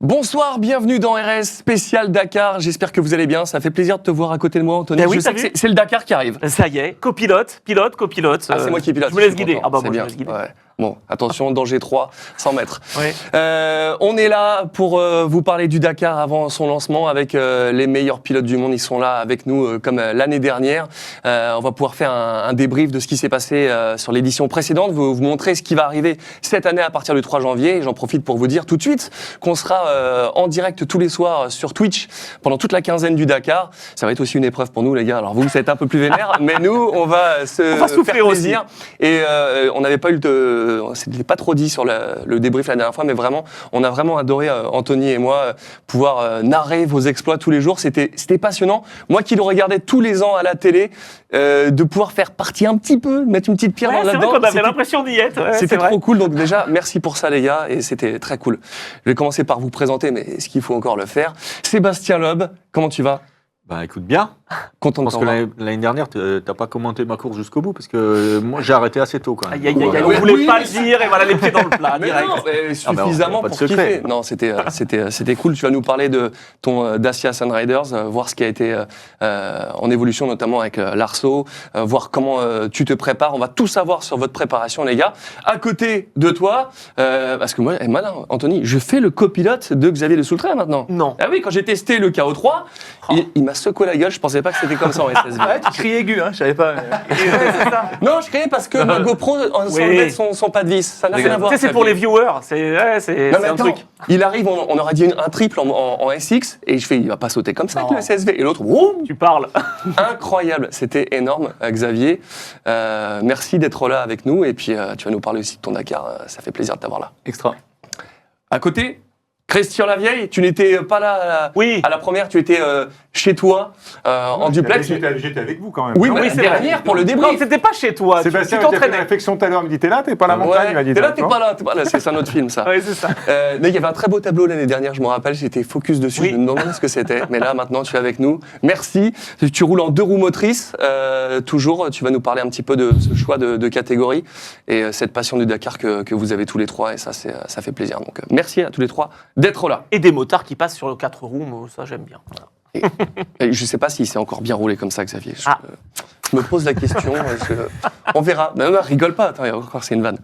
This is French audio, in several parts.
Bonsoir, bienvenue dans RS spécial Dakar. J'espère que vous allez bien. Ça fait plaisir de te voir à côté de moi, Anthony. Ben oui, je sais que c'est le Dakar qui arrive. Ça y est, copilote. Ah, c'est moi qui pilote. Je me laisse guider. Ah bah moi, bien. je me laisse guider. Ouais. Bon, attention, danger 3, 100 mètres. Ouais. On est là pour vous parler du Dakar avant son lancement avec les meilleurs pilotes du monde. Ils sont là avec nous comme l'année dernière. On va pouvoir faire un débrief de ce qui s'est passé sur l'édition précédente, vous montrer ce qui va arriver cette année à partir du 3 janvier. Et j'en profite pour vous dire tout de suite qu'on sera en direct tous les soirs sur Twitch pendant toute la quinzaine du Dakar. Ça va être aussi une épreuve pour nous, les gars. Alors vous êtes un peu plus vénères, mais nous, on va souffler faire plaisir. Et on n'avait pas eu c'était pas trop dit sur le débrief la dernière fois, mais vraiment, on a vraiment adoré, Anthony et moi, pouvoir narrer vos exploits tous les jours. C'était passionnant. Moi qui le regardais tous les ans à la télé, de pouvoir faire partie un petit peu, mettre une petite pierre là-dedans. C'est vrai qu'on avait l'impression d'y être. Ouais, c'était trop cool. Donc déjà, merci pour ça, les gars, et c'était très cool. Je vais commencer par vous présenter, mais est-ce qu'il faut encore le faire? Sébastien Loeb, comment tu vas? Bah écoute bien. Content de Parce que l'année dernière, t'as pas commenté ma course jusqu'au bout, parce que moi j'ai arrêté assez tôt quand même. Aïe, on voulait pas le dire, et voilà les pieds dans le plat, mais direct. non, suffisamment pour kiffer. Non, c'était cool. Tu vas nous parler de ton Dacia Sunriders, voir ce qui a été en évolution, notamment avec l'Arceau, voir comment tu te prépares. On va tout savoir sur votre préparation, les gars. À côté de toi, parce que moi, malin, Anthony, je fais le copilote de Xavier de Soultray maintenant. Non. Ah oui, quand j'ai testé le KO3, il m'a secoué la gueule. Je pensais pas que c'était comme ça en SSV. Ouais, tu cries aigu, hein, je savais pas. Non, je criais parce que ma GoPro s'enlevait son pas de vis. Ça n'a rien à voir. Tu sais, c'est pour les viewers. C'est un truc. Il arrive, on aurait dit un triple en SX, et je fais, il va pas sauter comme ça avec le SSV. Et l'autre, boum. Tu parles. Incroyable, c'était énorme, Xavier. Merci d'être là avec nous, et puis tu vas nous parler aussi de ton Dakar. Ça fait plaisir de t'avoir là. Extra. À côté, Christian Lavieille, tu n'étais pas là Oui. à la première, tu étais chez toi, en duplex. J'étais avec vous quand même. Oui, Oui, mais c'est la dernière vrai. pour le Non, débrief. c'était pas chez toi. Sébastien tu m'a fait t'entraînais. réflexion tout à l'heure, il me dit t'es là, t'es pas à la montagne, il m'a dit. T'es là, t'es pas là. C'est un autre film, ça. Oui, c'est ça. Il y avait un très beau tableau l'année dernière, je me rappelle, j'étais focus dessus, Oui. je me demandais ce que c'était. Mais là, maintenant, tu es avec nous. Merci. Tu roules en 2 roues motrices. Toujours, tu vas nous parler un petit peu de ce choix de catégorie et cette passion du Dakar que vous avez tous les trois. Et ça fait plaisir. Donc, merci à tous les trois d'être là. Et des motards qui passent sur le 4 roues, moi, ça j'aime bien. Voilà. Et je ne sais pas si c'est encore bien roulé comme ça, Xavier. Ah. Je me pose la question. On verra. Non, rigole pas. Attends, encore, c'est une vanne.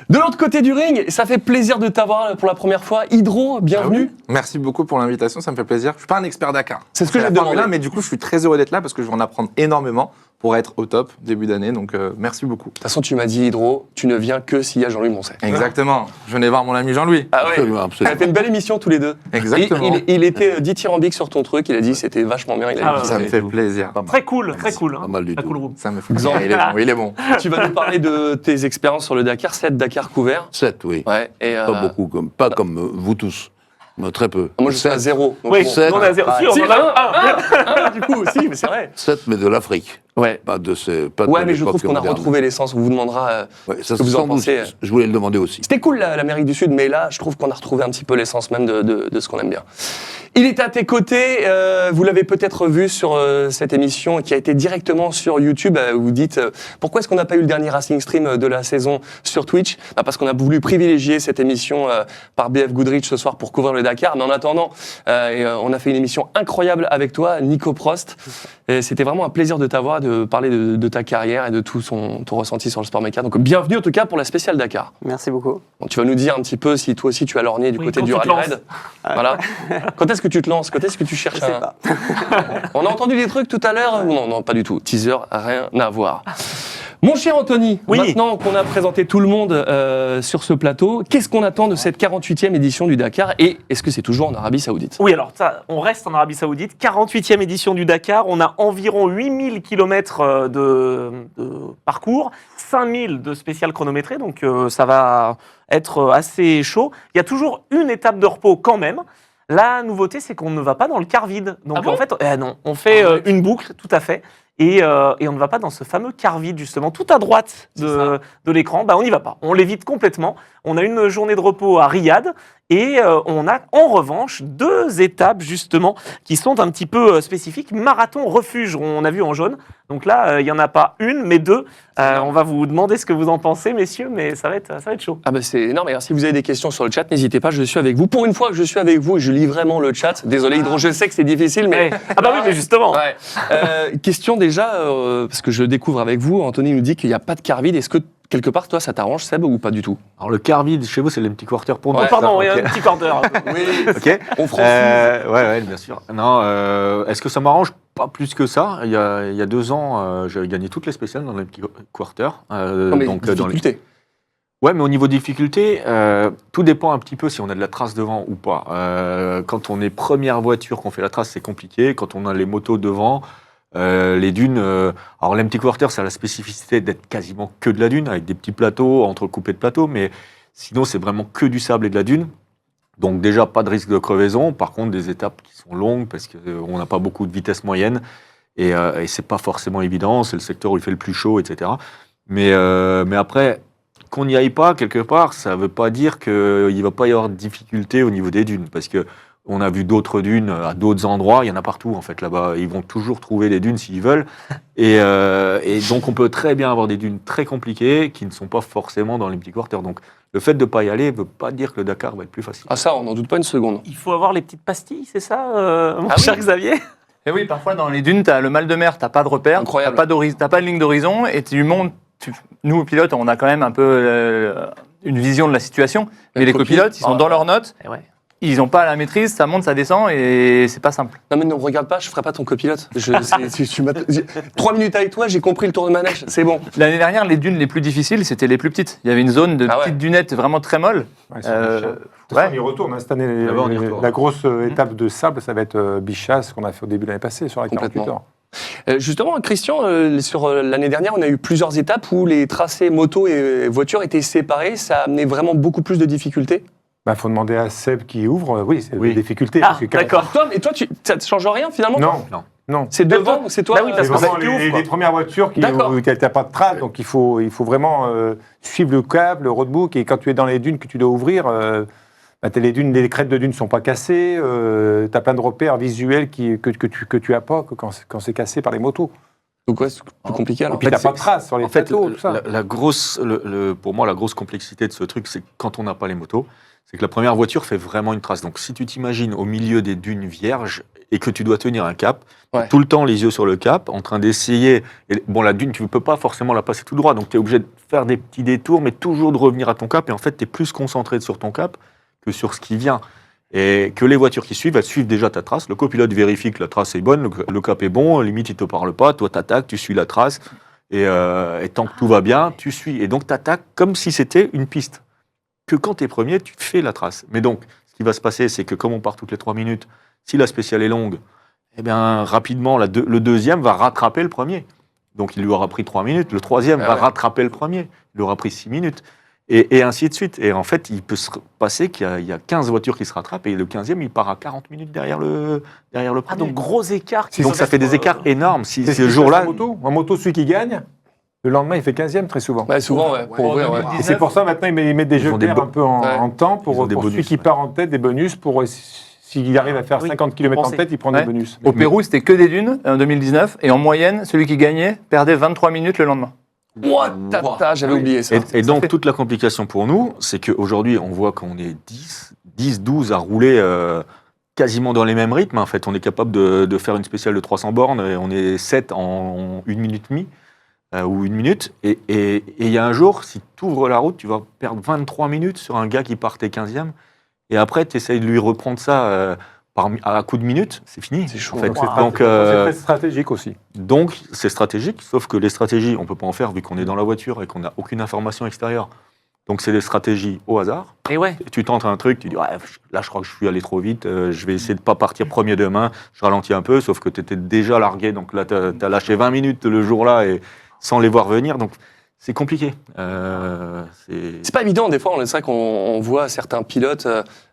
De l'autre côté du ring, ça fait plaisir de t'avoir pour la première fois. Hydro, bienvenue. Merci beaucoup pour l'invitation, ça me fait plaisir. Je suis pas un expert Dakar. C'est ce que la j'ai Formule demandé. 1, mais du coup, je suis très heureux d'être là parce que je vais en apprendre énormément pour être au top début d'année. Donc, merci beaucoup. De toute façon, tu m'as dit, Hydro, tu ne viens que s'il y a Jean-Louis Moncey. Exactement. Je venais voir mon ami Jean-Louis. Ah ouais. Absolument. On a fait une belle émission tous les deux. Exactement. Il était dithyrambique sur ton truc, il a dit c'était vachement bien. Il a dit, Ça me fait plaisir. Très cool, très cool. Pas mal du Très tout. cool room. Ça me fait plaisir. Il est bon. Tu vas nous parler de tes expériences sur le Dakar, 7 Dakar couverts. 7, oui. Ouais, et Pas beaucoup, pas comme vous tous, mais très peu. moi je suis à 0. Donc Oui, bon. sept. nous, on a zéro. Si, Si, on en a un. Du coup aussi, mais c'est vrai. 7, mais de l'Afrique. Ouais. Pas de Ouais, mais je trouve qu'on a retrouvé l'essence. On vous demandera Ouais, ça, ce que vous en sans doute, pensez. je voulais le demander aussi. C'était cool l'Amérique du Sud, mais là, je trouve qu'on a retrouvé un petit peu l'essence même de ce qu'on aime bien. Il est à tes côtés, vous l'avez peut-être vu sur cette émission qui a été directement sur YouTube. Vous dites, pourquoi est-ce qu'on n'a pas eu le dernier Racing Stream de la saison sur Twitch? Parce qu'on a voulu privilégier cette émission par BF Goodrich ce soir pour couvrir le Dakar. Mais en attendant, on a fait une émission incroyable avec toi, Nico Prost. Et c'était vraiment un plaisir de t'avoir, de parler de ta carrière et de tout ton ressenti sur le sport méca. Donc bienvenue en tout cas pour la spéciale Dakar. Merci beaucoup. Bon, tu vas nous dire un petit peu si toi aussi tu as lorgné du Oui, côté quand du tu te rallye lances. raid. Voilà. Quand est-ce que tu te lances? Quand est-ce que tu cherches Je sais pas. On a entendu des trucs tout à l'heure? Non, pas du tout. Teaser, rien à voir. Mon cher Anthony, Oui. maintenant qu'on a présenté tout le monde sur ce plateau, qu'est-ce qu'on attend de cette 48e édition du Dakar et est-ce que c'est toujours en Arabie Saoudite? Oui, alors ça, on reste en Arabie Saoudite. 48e édition du Dakar. On a environ 8000 km de parcours, 5000 de spécial chronométré, donc ça va être assez chaud. Il y a toujours une étape de repos quand même. La nouveauté, c'est qu'on ne va pas dans le car vide. Donc Ah bon en fait, non, on fait une boucle, tout à fait. Et on ne va pas dans ce fameux car vide, justement, tout à droite de l'écran. On n'y va pas. On l'évite complètement. On a une journée de repos à Riyad. Et on a en revanche 2 étapes justement qui sont un petit peu spécifiques. Marathon refuge, on a vu en jaune. Donc là, il n'y en a pas une, mais 2. On va vous demander ce que vous en pensez, messieurs, mais ça va être chaud. Ah bah c'est énorme. Et alors, si vous avez des questions sur le chat, n'hésitez pas, je suis avec vous. Pour une fois que je suis avec vous et je lis vraiment le chat. Désolé, Hydro, je sais que c'est difficile, mais... Ah bah oui, mais justement. Ouais. Question déjà, parce que je le découvre avec vous. Anthony nous dit qu'il n'y a pas de car vide. Est-ce que quelque part, toi, ça t'arrange, Seb, ou pas du tout? Alors le car vide, chez vous, c'est l'empty quarter pour nous. Oh, pardon, il y a Ok. un petit quarter. Oui, Ok. on francise. Ouais, bien sûr. Non, est-ce que ça m'arrange? Pas plus que ça. Il y a 2 ans, j'avais gagné toutes les spéciales dans l'empty quarter. Non, mais difficulté. Ouais, mais au niveau difficulté, tout dépend un petit peu si on a de la trace devant ou pas. Quand on est première voiture, qu'on fait la trace, c'est compliqué. Quand on a les motos devant, les dunes... alors l'empty quarter, ça a la spécificité d'être quasiment que de la dune, avec des petits plateaux, entrecoupés de plateaux, mais sinon c'est vraiment que du sable et de la dune. Donc déjà, pas de risque de crevaison. Par contre, des étapes qui sont longues, parce qu'on n'a pas beaucoup de vitesse moyenne, et c'est pas forcément évident. C'est le secteur où il fait le plus chaud, etc. Mais après... Qu'on n'y aille pas, quelque part, ça ne veut pas dire qu'il ne va pas y avoir de difficultés au niveau des dunes, parce qu'on a vu d'autres dunes à d'autres endroits, il y en a partout, en fait, là-bas. Ils vont toujours trouver des dunes s'ils veulent. Et donc, on peut très bien avoir des dunes très compliquées qui ne sont pas forcément dans les petits quarters. Donc, le fait de ne pas y aller ne veut pas dire que le Dakar va être plus facile. Ah ça, on n'en doute pas une seconde. Il faut avoir les petites pastilles, c'est ça, mon Ah cher oui. Xavier? Et oui, parfois dans les dunes, t'as le mal de mer, t'as pas de repère, Incroyable. t'as pas de ligne d'horizon, et tu montes. Nous, pilotes, on a quand même un peu une vision de la situation, mais les copilotes, ils sont dans leurs notes, Eh ouais. ils n'ont pas la maîtrise, ça monte, ça descend, et c'est pas simple. Non mais ne regarde pas, je ferai pas ton copilote. 3 minutes avec toi, j'ai compris le tour de manège, c'est bon. L'année dernière, les dunes les plus difficiles, c'était les plus petites. Il y avait une zone de Ah ouais. petites dunettes vraiment très molles. Ouais, c'est Bichat. Ouais. On y retourne hein, cette année. Là-bas, on y retourne. La grosse étape de sable, ça va être Bichat, ce qu'on a fait au début de l'année passée sur la 48 Complètement. heures. Justement, Christian, sur l'année dernière, on a eu plusieurs étapes où les tracés moto et voiture étaient séparés. Ça a amené vraiment beaucoup plus de difficultés. Bah, faut demander à Seb qui ouvre. Oui, c'est Oui. des difficultés. Ah, parce que quand- d'accord. Toi, mais toi, ça ne change rien finalement? Non. C'est devant ou c'est toi? Bah oui, parce C'est que vraiment c'est qui ouvre, quoi. les premières voitures qui D'accord. n'ont pas de trace, donc il faut vraiment suivre le câble, le roadbook, et quand tu es dans les dunes que tu dois ouvrir, les crêtes de dunes ne sont pas cassées, tu as plein de repères visuels que tu as pas quand c'est cassé par les motos. Donc ouais, c'est plus compliqué Et alors. puis tu n'as pas de traces sur les En fait, plateaux, tout ça. pour moi, la grosse complexité de ce truc, c'est que quand on n'a pas les motos, c'est que la première voiture fait vraiment une trace. Donc, si tu t'imagines au milieu des dunes vierges et que tu dois tenir un cap, Ouais. tout le temps les yeux sur le cap, en train d'essayer. Bon, la dune, tu ne peux pas forcément la passer tout droit, donc tu es obligé de faire des petits détours, mais toujours de revenir à ton cap. Et en fait, tu es plus concentré sur ton cap que sur ce qui vient. Et que les voitures qui suivent, elles suivent déjà ta trace. Le copilote vérifie que la trace est bonne, le cap est bon, limite, il ne te parle pas. Toi, tu attaques, tu suis la trace. Et tant que tout va bien, tu suis. Et donc, tu attaques comme si c'était une piste. Que quand tu es premier, tu fais la trace. Mais donc, ce qui va se passer, c'est que comme on part toutes les 3 minutes, si la spéciale est longue, eh bien, rapidement, le deuxième va rattraper le premier. Donc, il lui aura pris 3 minutes. Le troisième va rattraper le premier. Il lui aura pris 6 minutes. Et ainsi de suite. Et en fait, il peut se passer qu'il y a 15 voitures qui se rattrapent et le 15e, il part à 40 minutes derrière le premier. Ah, donc gros écart. Donc, ça fait des écarts énormes. Si C'est ce jour-là... En moto, celui qui gagne, le lendemain, il fait 15e très souvent. Ouais, souvent, ouais, pour ouvrir, ouais. Et c'est pour ça, maintenant, ils mettent des Ils ont des jokers un peu en temps Ils ont pour des celui bonus, qui ouais. part en tête, des bonus pour... S'il arrive à faire Oui, 50 km en compenser. tête, il prend Ouais. des bonus. Au Pérou, c'était que des dunes en 2019, et en moyenne, celui qui gagnait perdait 23 minutes le lendemain. What, tata, j'avais oublié ça. Et donc, toute la complication pour nous, c'est qu'aujourd'hui, on voit qu'on est 10, 12 à rouler quasiment dans les mêmes rythmes. En fait, on est capable de faire une spéciale de 300 bornes, et on est 7 en 1 minute et demie, ou 1 minute. Et il y a un jour, si tu ouvres la route, tu vas perdre 23 minutes sur un gars qui partait 15e. Et après, tu essayes de lui reprendre ça à coup de minutes, c'est fini. C'est chaud. En fait. Donc, Donc, c'est très stratégique aussi. Donc, c'est stratégique, sauf que les stratégies, on ne peut pas en faire vu qu'on est dans la voiture et qu'on n'a aucune information extérieure. Donc, c'est des stratégies au hasard. Et ouais. Et tu tentes un truc, tu dis, ouais, là, je crois que je suis allé trop vite, je vais essayer de ne pas partir premier demain, je ralentis un peu, sauf que tu étais déjà largué, donc là, tu as lâché 20 minutes le jour-là et sans les voir venir. Donc, C'est compliqué. C'est pas évident, des fois, c'est vrai qu'on voit certains pilotes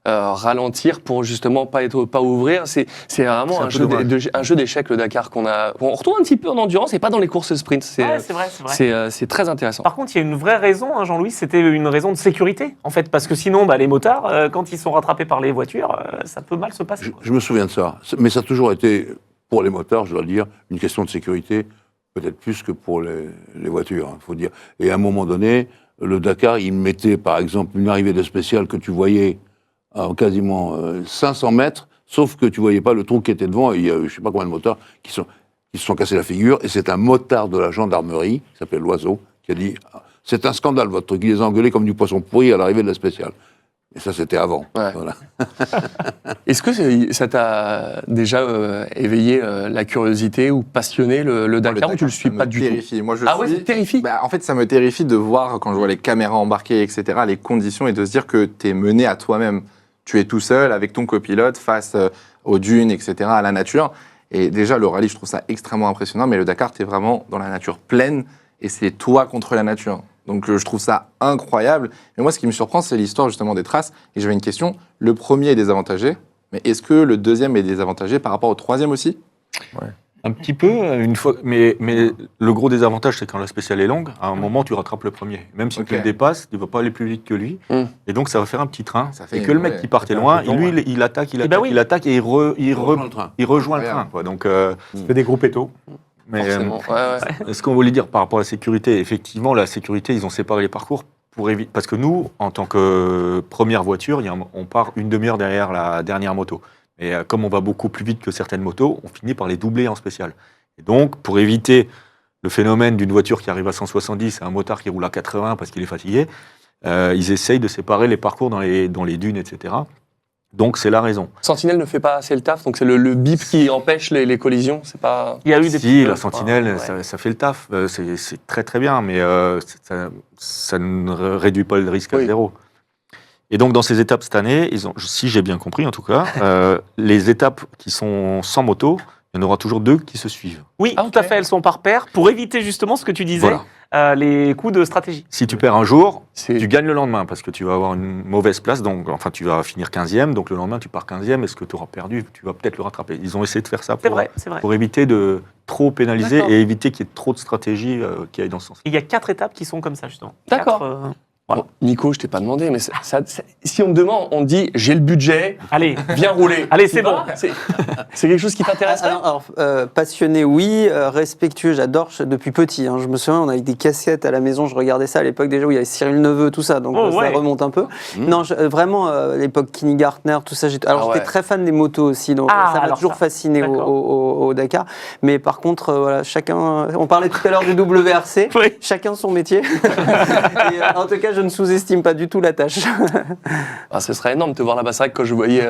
ralentir pour justement pas ouvrir. C'est vraiment C'est un peu dommage. un jeu d'échecs, le Dakar, qu'on retrouve un petit peu en endurance et pas dans les courses sprint. Ouais, c'est vrai. C'est très intéressant. Par contre, il y a une vraie raison, hein, Jean-Louis, c'était une raison de sécurité, en fait, parce que sinon, les motards, quand ils sont rattrapés par les voitures, ça peut mal se passer. Je me souviens de ça. Mais ça a toujours été, pour les motards, je dois le dire, une question de sécurité, peut-être plus que pour les voitures, il faut dire. Et à un moment donné, le Dakar, il mettait, par exemple, une arrivée de spéciale que tu voyais à quasiment 500 mètres, sauf que tu voyais pas le trou qui était devant, et il y a je sais pas combien de motards qui se sont cassés la figure, et c'est un motard de la gendarmerie, qui s'appelle Loiseau, qui a dit « C'est un scandale, votre truc, il les a engueulés comme du poisson pourri à l'arrivée de la spéciale ». Et ça, c'était avant. Ouais. Voilà. Est-ce que ça t'a déjà éveillé la curiosité ou passionné le Dakar, ou tu le suis pas du tout? Moi, je Ah ouais, suis- ça te terrifie? En fait, ça me terrifie de voir, quand je vois les caméras embarquées, etc., les conditions, et de se dire que tu es mené à toi-même. Tu es tout seul avec ton copilote face aux dunes, etc., à la nature. Et déjà, le rallye, je trouve ça extrêmement impressionnant, mais le Dakar, tu es vraiment dans la nature pleine, et c'est toi contre la nature. Donc je trouve ça incroyable. Mais moi, ce qui me surprend, c'est l'histoire justement des traces. Et j'avais une question. Le premier est désavantagé, mais est-ce que le deuxième est désavantagé par rapport au troisième aussi? Un petit peu, une fois, mais le gros désavantage, c'est quand la spéciale est longue, à un moment, tu rattrapes le premier. Même si Ok. tu le dépasses, tu ne vas pas aller plus vite que lui. Mm. Et donc, ça va faire un petit train. Ça fait Et que le mec ouais, qui partait ça fait un loin, peloton, lui, ouais. il attaque, il Eh attaque, ben oui. il attaque, et il rejoint le train. Incroyable. Quoi. Donc, C'est des groupes étaux. mais, Forcément. Ouais. ce qu'on voulait dire par rapport à la sécurité, effectivement, la sécurité, ils ont séparé les parcours pour éviter. Parce que nous, en tant que première voiture, on part une demi-heure derrière la dernière moto. Et comme on va beaucoup plus vite que certaines motos, on finit par les doubler en spécial. Et donc, pour éviter le phénomène d'une voiture qui arrive à 170 et un motard qui roule à 80 parce qu'il est fatigué, ils essayent de séparer les parcours dans les dunes, etc. Donc, c'est la raison. Sentinelle ne fait pas assez le taf, donc c'est le bip qui empêche les collisions. C'est pas. Il y a eu des Si, la petites- sentinelle, Ouais. ça fait le taf. C'est très très bien, mais ça ne réduit pas le risque à Oui. zéro. Et donc, dans ces étapes cette année, si j'ai bien compris en tout cas, les étapes qui sont sans moto, il y en aura toujours 2 qui se suivent. Oui, Ah, tout ok. à fait, elles sont par paire pour éviter justement ce que tu disais, les coups de stratégie. Si tu perds un jour, C'est- tu gagnes le lendemain parce que tu vas avoir une mauvaise place, donc enfin tu vas finir 15e, donc le lendemain tu pars 15e, et ce que tu auras perdu, tu vas peut-être le rattraper. Ils ont essayé de faire ça C'est vrai, c'est vrai. pour éviter de trop pénaliser D'accord. et éviter qu'il y ait trop de stratégie qui aille dans ce sens. Il y a 4 étapes qui sont comme ça justement. D'accord. 4, voilà. Bon, Nico, je t'ai pas demandé, mais si on me demande, on te dit j'ai le budget, Allez, viens rouler. Allez, Tu c'est vas bon. C'est quelque chose qui t'intéresse? Alors, passionné, oui. Respectueux, j'adore. Depuis petit, hein. Je me souviens, on avait des casquettes à la maison. Je regardais ça à l'époque déjà où il y avait Cyril Neveu, tout ça. Donc Oh, ça ouais. remonte un peu. Non, vraiment, l'époque Kenny Gartner, tout ça. Alors Ah ouais. j'étais très fan des motos aussi. Donc Ah, ça m'a alors toujours ça. fasciné D'accord. au Dakar. Mais par contre, voilà, chacun. On parlait tout à l'heure du WRC. Oui. Chacun son métier. Et, en tout cas, je ne sous-estime pas du tout la tâche. Ah, ce serait énorme de te voir là-bas. C'est vrai que quand je voyais,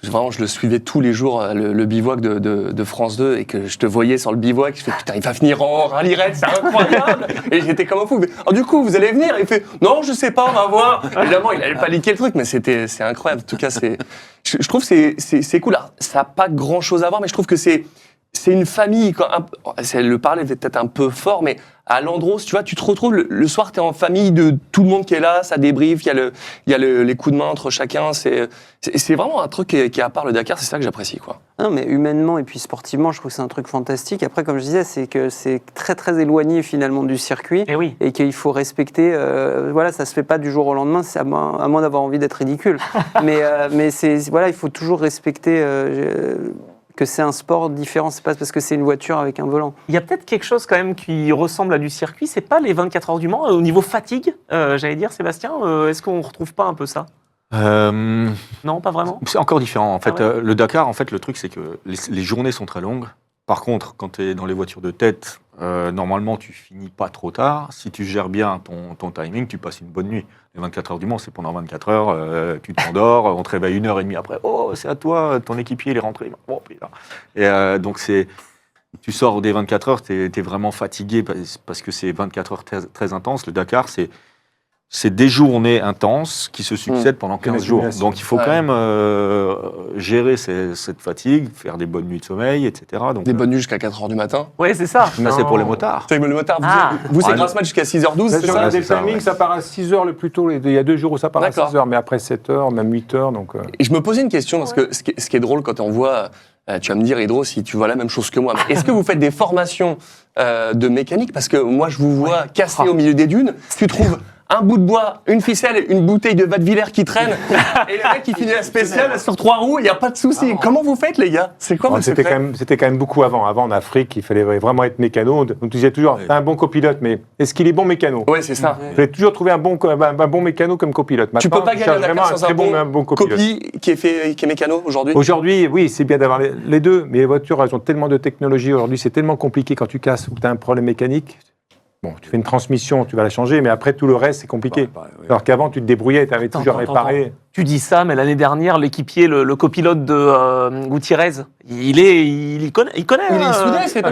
vraiment, je le suivais tous les jours, le bivouac de France 2, et que je te voyais sur le bivouac, je fais putain, il va finir en rallye raid, c'est incroyable. Et j'étais comme un fou. Alors, du coup, vous allez venir? Il fait non, je sais pas, on va voir. Évidemment, il allait pas liquer le truc, mais c'est incroyable. En tout cas, je trouve que c'est cool. Alors, ça n'a pas grand-chose à voir, mais je trouve que c'est une famille. Le parler est peut-être un peu fort, mais à Landros, tu vois, tu te retrouves le soir, tu es en famille de tout le monde qui est là, ça débriefe, il y a les coups de main entre chacun. C'est vraiment un truc qui est à part le Dakar, c'est ça que j'apprécie, quoi. Non, mais humainement et puis sportivement, je trouve que c'est un truc fantastique. Après, comme je disais, c'est que c'est très très éloigné finalement du circuit. Et oui. Et qu'il faut respecter. Voilà, ça se fait pas du jour au lendemain, c'est à moins d'avoir envie d'être ridicule. mais voilà, il faut toujours respecter que c'est un sport différent. C'est pas parce que c'est une voiture avec un volant. Il y a peut-être quelque chose quand même qui ressemble à du circuit. C'est pas les 24 heures du Mans au niveau fatigue, j'allais dire, Sébastien. Est-ce qu'on retrouve pas un peu ça? Non, pas vraiment. C'est encore différent. En fait, Ah ouais. le Dakar, en fait, le truc, c'est que les journées sont très longues. Par contre, quand tu es dans les voitures de tête, normalement, tu finis pas trop tard. Si tu gères bien ton timing, tu passes une bonne nuit. Les 24 heures du Mans, c'est pendant 24 heures, tu t'endors, on te réveille 1h30 après. Oh, c'est à toi, ton équipier, il est rentré. Oh, putain. Et donc, tu sors des 24 heures, tu es vraiment fatigué parce que c'est 24 heures très, très intenses. Le Dakar, c'est des journées intenses qui se succèdent pendant 15 jours. Accumulation. Donc il faut Ouais. quand même gérer cette fatigue, faire des bonnes nuits de sommeil, etc. Donc, Des bonnes nuits jusqu'à 4h du matin. Ouais, c'est ça. ça, c'est pour les motards. C'est le motard, Ah. vous c'est Ah, grasse mat jusqu'à 6h12, c'est Sur ça le c'est ça, timing, ouais. ça part à 6h le plus tôt. Il y a 2 jours où ça part à D'accord. 6h, mais après 7h, même 8h. Donc, Et je me posais une question, parce que ce qui est drôle quand on voit, tu vas me dire, Hydro, si tu vois la même chose que moi, mais est-ce que vous faites des formations de mécanique? Parce que moi, je vous vois casser au milieu des dunes, tu trouves un bout de bois, une ficelle, une bouteille de Vadevillers qui traîne, et le mec qui finit la spéciale sur 3 roues, il n'y a pas de souci. Comment vous faites, les gars? C'est quoi votre c'était secret? quand même beaucoup avant. Avant, en Afrique, il fallait vraiment être mécano. On disait toujours, t'as un bon copilote, mais est-ce qu'il est bon mécano? Ouais, c'est ça. Il fallait toujours trouver un bon mécano comme copilote. Tu peux Maintenant, pas on gagner cherche un Dakar vraiment un sans très un bon copilote. copie qui est mécano aujourd'hui? Aujourd'hui, oui, c'est bien d'avoir les deux, mais les voitures, elles ont tellement de technologie. Aujourd'hui, c'est tellement compliqué quand tu casses ou que tu as un problème mécanique. Bon, tu fais une transmission, tu vas la changer, mais après, tout le reste, c'est compliqué. Pareil, oui. Alors qu'avant, tu te débrouillais, tu avais toujours réparé. Tu dis ça, mais l'année dernière, l'équipier, le copilote de Gutiérrez, il connaît. Il est soudé, c'est pas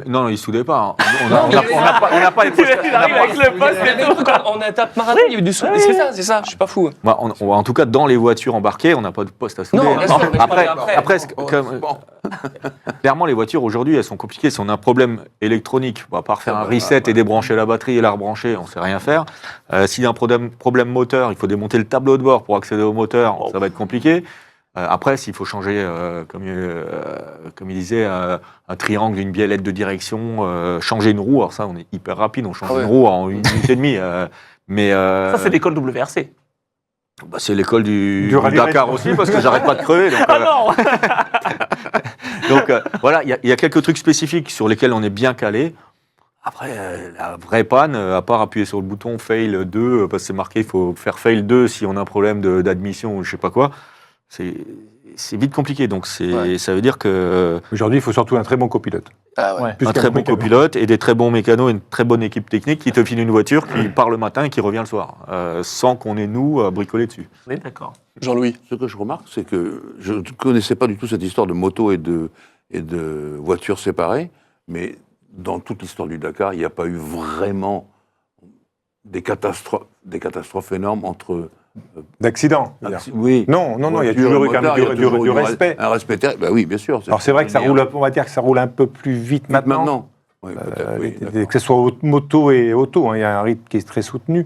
Non, il soudait pas. hein. On n'a pas les postes. Il arrive avec le poste Il y avait des trucs en étape marathon, il y avait du soudé. C'est ça, je suis pas fou. Bah, en tout cas, dans les voitures embarquées, on n'a pas de poste à souder. Non, bien sûr, mais je après, parlais après, après. clairement, les voitures aujourd'hui, elles sont compliquées. Si on a un problème électronique, à part faire un reset et débrancher la batterie et la rebrancher, on sait rien faire. S'il y a un problème moteur, il faut démonter le tableau de bord pour accéder au moteur, ça va être compliqué. Après, s'il faut changer, comme il disait, un triangle, une biellette de direction, changer une roue, alors ça, on est hyper rapide, on change Ah ouais. une roue en 1 minute et demie. Mais Ça, c'est l'école WRC. bah, c'est l'école du rallye Dakar race. aussi, parce que j'arrête pas de crever. Donc, Ah non donc voilà, il y a quelques trucs spécifiques sur lesquels on est bien calé. Après, la vraie panne, à part appuyer sur le bouton fail 2, parce que c'est marqué, il faut faire fail 2 si on a un problème d'admission ou je sais pas quoi, c'est vite compliqué. Donc ça veut dire que Aujourd'hui, il faut surtout un très bon copilote. Ah ouais. Ouais. Plus un qu'un très bon mécano. copilote et des très bons mécanos et une très bonne équipe technique qui te file une voiture qui part le matin et qui revient le soir, sans qu'on ait, nous, à bricoler dessus. Oui, d'accord. Jean-Louis. Ce que je remarque, c'est que je ne connaissais pas du tout cette histoire de moto et de voitures séparées, mais dans toute l'histoire du Dakar, il n'y a pas eu vraiment des catastrophes énormes entre... D'accident. Oui. Non, il y a voitures toujours et eu quand moteurs, il y a même toujours du eu respect. Un respect terrible. Bah oui, bien sûr. Alors c'est vrai que ça bien. roule, on va dire que ça roule un peu plus vite maintenant. Oui, peut-être, oui, d'accord. Que ce soit moto et auto, hein, il y a un rythme qui est très soutenu.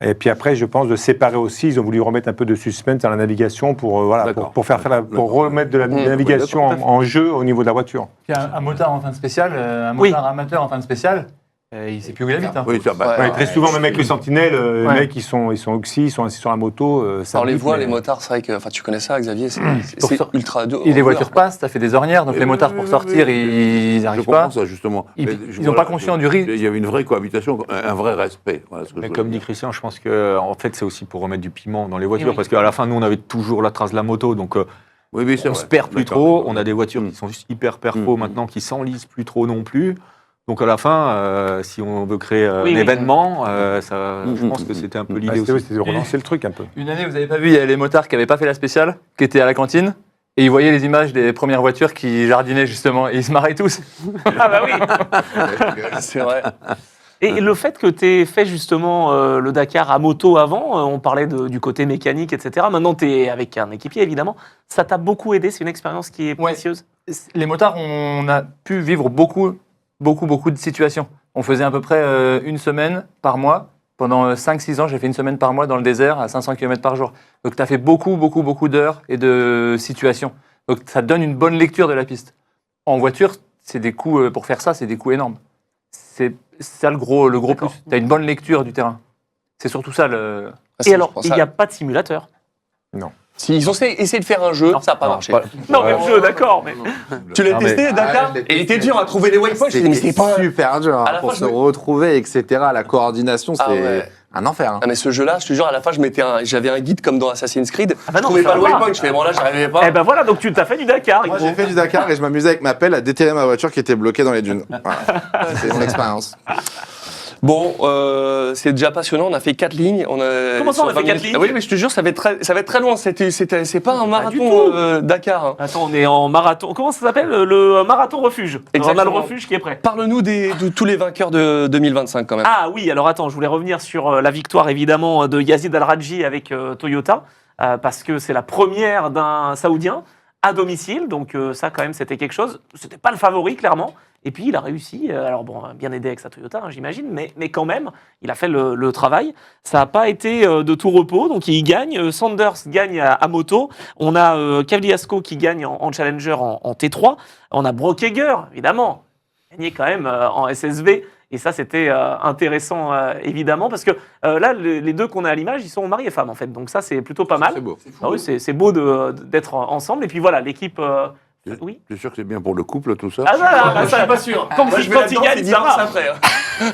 Et puis après, je pense de séparer aussi, ils ont voulu remettre un peu de suspense dans la navigation pour, voilà, D'accord. pour remettre de la Mmh, navigation oui, d'accord, en jeu au niveau de la voiture. Puis un motard en fin de spécial, un Oui. motard amateur en fin de spécial, il sait plus où il habite. Hein. Oui, ça, bah, Ouais. Ouais, très souvent, même avec le Sentinelle, les Ouais. mecs, ils sont oxy, ils sont assis sur la moto. Ça On les bip, voit, mais- les motards, c'est vrai que. Enfin, tu connais ça, Xavier, c'est Pour c'est sor- ultra dur. Et les voitures passent, ça fait des ornières, donc les motards pour sortir, ils je n'arrivent comprends pas. ça, justement. Ils Mais n'ont pas conscience du risque. Il y avait une vraie cohabitation, un vrai respect. Voilà ce que je Mais voulais comme dit dire. Christian, je pense que en fait c'est aussi pour remettre du piment dans les voitures, oui. parce qu'à la fin nous on avait toujours la trace de la moto, donc Oui, oui, c'est on vrai. se perd plus D'accord, trop. d'accord. On a des voitures Mm. qui sont juste hyper perfo Mm. maintenant, qui s'enlisent plus trop non plus. Donc à la fin, si on veut créer Oui, un oui. événement, je Mm, pense mm, que mm, c'était un peu mm. l'idée C'était aussi. de relancer le truc un peu. Une année, vous n'avez pas vu, il y a les motards qui n'avaient pas fait la spéciale, qui étaient à la cantine, et ils voyaient les images des premières voitures qui jardinaient justement, et ils se marraient tous. Ah bah oui. C'est vrai. Et le fait que tu aies fait justement le Dakar à moto avant, on parlait du côté mécanique, etc. Maintenant, tu es avec un équipier, évidemment. Ça t'a beaucoup aidé, c'est une expérience qui est Ouais. précieuse. Les motards, on a pu vivre beaucoup de situations. On faisait à peu près une semaine par mois. Pendant 5-6 ans, j'ai fait une semaine par mois dans le désert à 500 km par jour. Donc, tu as fait beaucoup d'heures et de situations. Donc, ça te donne une bonne lecture de la piste. En voiture, c'est des coûts, pour faire ça, c'est des coûts énormes. C'est ça le gros plus. Tu as une bonne lecture du terrain. C'est surtout ça le. Et alors, il n'y a pas de simulateur. Si ils ont essayé de faire un jeu, ça n'a pas marché. Non, mais le jeu, d'accord. Mais... Tu l'as Non, testé, mais- Dakar Ah, je l'ai Et il était testé. dur à trouver les waypoints. Je me disais, mais c'est pas. super dur hein, À la pour fin, se je me- retrouver, etc. La coordination, c'est Ah ouais. un enfer. hein. Ah, mais ce jeu-là, je te jure, à la fin, j'avais un guide comme dans Assassin's Creed. Ah bah non, je trouvais ça pas le va. waypoint. Je fais, bon, là, j'arrivais pas. Eh ben voilà, donc tu t'as fait du Dakar. Moi, Hydro. j'ai fait du Dakar et je m'amusais avec ma pelle à déterrer ma voiture qui était bloquée dans les dunes. Voilà. C'est mon expérience. Bon, c'est déjà passionnant. On a fait 4 lignes. Comment ça, on a fait 4 lignes? Oui, mais je te jure, ça va être très loin. C'est pas un du marathon tout. Dakar. Hein. Attends, on est en marathon. Comment ça s'appelle? Le marathon refuge. On a le Exactement. refuge qui est prêt. Parle-nous de tous les vainqueurs de 2025 quand même. Ah oui, alors attends, je voulais revenir sur la victoire évidemment de Yazid Al-Rajhi avec Toyota, parce que c'est la première d'un Saoudien à domicile, donc ça quand même c'était quelque chose. C'était pas le favori clairement, et puis il a réussi, alors bon, bien aidé avec sa Toyota hein, j'imagine, mais quand même, il a fait le travail. Ça n'a pas été de tout repos, donc il gagne, Sanders gagne à moto, on a Kavliasko qui gagne en Challenger en T3, on a Brockegger, évidemment, gagné quand même en SSV. Et ça, c'était intéressant, évidemment, parce que là, les deux qu'on a à l'image, ils sont mari et femme, en fait. Donc ça, c'est plutôt pas mal. C'est beau. Ah oui, c'est beau d'être ensemble. Et puis voilà, l'équipe... oui. Tu es sûr que c'est bien pour le couple, tout ça? Ah, ça, pas sûr. Quand il gagne, ça va. Après, hein.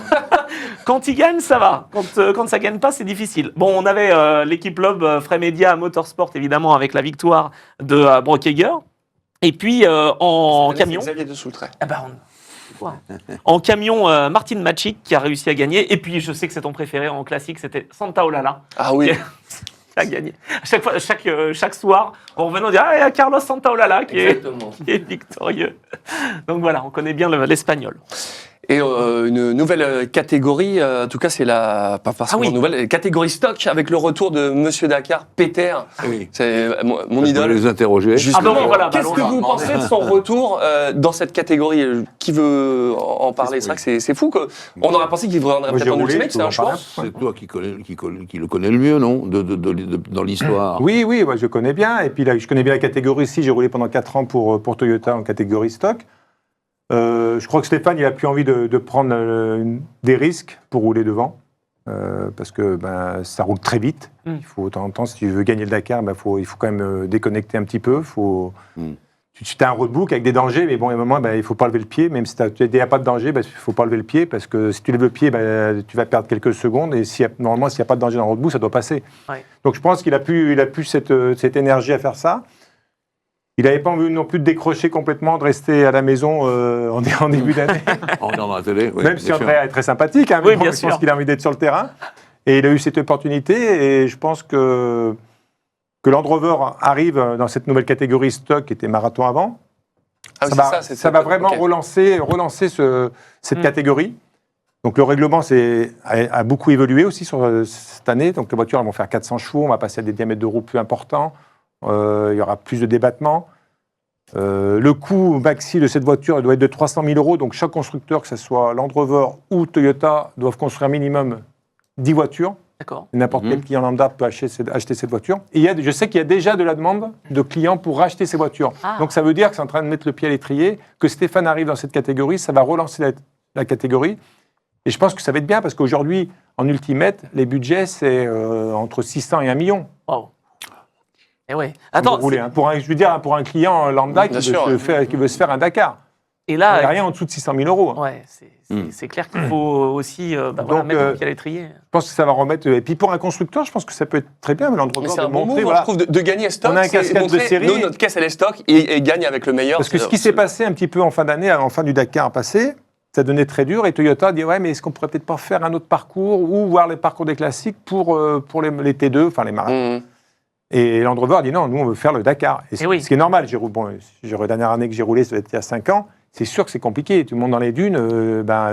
Quand il gagne, ça va. Quand ça gagne pas, c'est difficile. Bon, on avait l'équipe Loeb, Fremedia, Motorsport, évidemment, avec la victoire de Brockegger. Et puis, en camion... Xavier de Soultray. Ah bah, en camion, Martin Macic qui a réussi à gagner. Et puis, je sais que c'est ton préféré en classique, c'était Santa Olala. Ah oui. Qui a gagné. À chaque fois, chaque soir, en revenant, on dit il y a Carlos Santa Olala qui est victorieux. Donc voilà, on connaît bien l'espagnol. Et une nouvelle catégorie, en tout cas c'est pas forcément nouvelle, catégorie stock avec le retour de Monsieur Dakar, Peter. Oui. C'est mon Je vais idole. les interroger. Justement, Ah bon, voilà, qu'est-ce que vous pensez de son retour dans cette catégorie? Qui veut en parler? C'est vrai que c'est fou. On aurait pensé qu'il reviendrait Moi, peut-être j'ai en roulé, ultimate, je c'est peux un en choix. parler. C'est toi qui le connais le mieux, non, dans l'histoire. Oui, moi, je connais bien. Et puis là, je connais bien la catégorie ici. J'ai roulé pendant 4 ans pour Toyota en catégorie stock. Je crois que Stéphane, il a plus envie de prendre des risques pour rouler devant. Parce que ça roule très vite. Il faut, de temps en temps, si tu veux gagner le Dakar, il faut quand même déconnecter un petit peu. Tu as un roadbook avec des dangers, mais bon, à un moment, il ne faut pas lever le pied. Même si il n'y a pas de danger, il ne faut pas lever le pied, parce que si tu lèves le pied, tu vas perdre quelques secondes. Et normalement, s'il n'y a pas de danger dans le roadbook, ça doit passer. Ouais. Donc je pense qu'il a plus cette énergie à faire ça. Il n'avait pas envie non plus de décrocher complètement, de rester à la maison en début d'année. Dans la télé, oui, Même si bien sûr. André est très sympathique, hein, Oui, mais bon, bien je sûr. pense qu'il a envie d'être sur le terrain. Et il a eu cette opportunité, et je pense que Land Rover arrive dans cette nouvelle catégorie stock qui était marathon avant. Ah oui, ça va vraiment ok. relancer cette catégorie. Donc le règlement a beaucoup évolué aussi sur cette année. Donc les voitures elles vont faire 400 chevaux, on va passer à des diamètres de roue plus importants. Il y aura plus de débattement. Le coût maxi de cette voiture doit être de 300 000 €. Donc chaque constructeur, que ce soit Land Rover ou Toyota, doivent construire minimum 10 voitures. D'accord. N'importe quel client lambda peut acheter cette voiture. Et je sais qu'il y a déjà de la demande de clients pour racheter ces voitures. Ah. Donc ça veut dire que c'est en train de mettre le pied à l'étrier, que Stéphane arrive dans cette catégorie, ça va relancer la catégorie. Et je pense que ça va être bien, parce qu'aujourd'hui, en ultimate, les budgets, c'est entre 600 et 1 million. Wow. Et ouais. Attends, Attends, rouler, hein. Pour un client lambda qui veut se faire un Dakar. et Il n'y a là, rien en dessous de 600 000 €. Hein. ouais, c'est clair qu'il faut aussi Donc, mettre le pied à l'étrier. Je pense que ça va remettre. Et puis pour un constructeur, je pense que ça peut être très bien, Land Rover, Mais c'est de un bon montrer, move, je trouve, de gagner stock. On a un c'est cascade de montrer, série. nous, notre caisse, elle est stock et gagne avec le meilleur. Parce que ce qui s'est passé un petit peu en fin d'année, en fin du Dakar passé, ça donnait très dur. Et Toyota dit ouais, mais est-ce qu'on pourrait peut-être pas faire un autre parcours ou voir les parcours des classiques pour les T2, enfin les marathons. Et Land Rover dit non, nous on veut faire le Dakar. Et oui. Ce qui est normal. La dernière année que j'ai roulé, ça doit être il y a 5 ans. C'est sûr que c'est compliqué. Tu montes dans les dunes,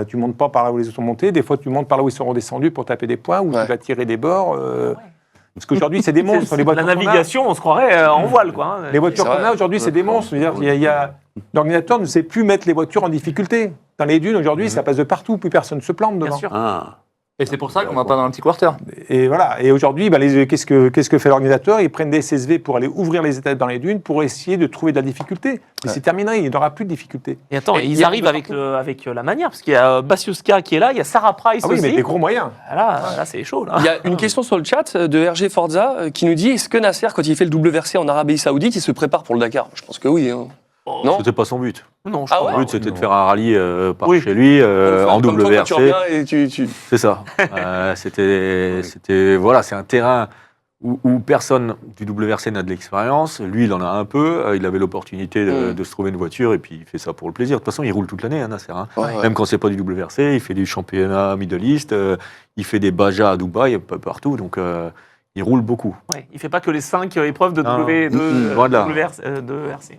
tu montes pas par là où les autres sont montés. Des fois, tu montes par là où ils sont redescendus pour taper des points ou tu vas tirer des bords. Parce qu'aujourd'hui, c'est des monstres. Les voitures La navigation, on se croirait en voile, quoi. Hein. Les voitures C'est qu'on vrai. a aujourd'hui, c'est des monstres. Je veux dire, l'ordinateur ne sait plus mettre les voitures en difficulté. Dans les dunes, aujourd'hui, ça passe de partout. Plus personne ne se plante devant. Bien sûr. Ah. Et c'est pour ça qu'on va pas dans un petit quarter. Et voilà. Et aujourd'hui, qu'est-ce que fait l'ordinateur? Ils prennent des CSV pour aller ouvrir les étapes dans les dunes pour essayer de trouver de la difficulté. Mais c'est terminé, il n'y aura plus de difficulté. Et attends, Et il ils y a arrivent deux avec la manière, parce qu'il y a Basiuska qui est là, il y a Sarah Price Ah oui, aussi. mais des gros moyens. Là, c'est chaud, là. Il y a une question sur le chat de RG Forza qui nous dit est-ce que Nasser, quand il fait le double versé en Arabie Saoudite, il se prépare pour le Dakar? Je pense que oui. Hein. Non. C'était pas son but. Non, je Ah crois ouais Son pas. but, c'était de faire un rallye par Oui. chez lui, en Comme double toi, quand tu versé. reviens et C'est ça. C'est un terrain où personne du WRC n'a de l'expérience. Lui, il en a un peu. Il avait l'opportunité de se trouver une voiture et puis il fait ça pour le plaisir. De toute façon, il roule toute l'année, Nasser. Ouais. Même quand c'est pas du WRC, il fait du championnat Middle East, il fait des Baja à Dubaï, un peu partout. Donc, il roule beaucoup. Ouais, il fait pas que les 5 épreuves de Non, WRC. loin de là. Ouais.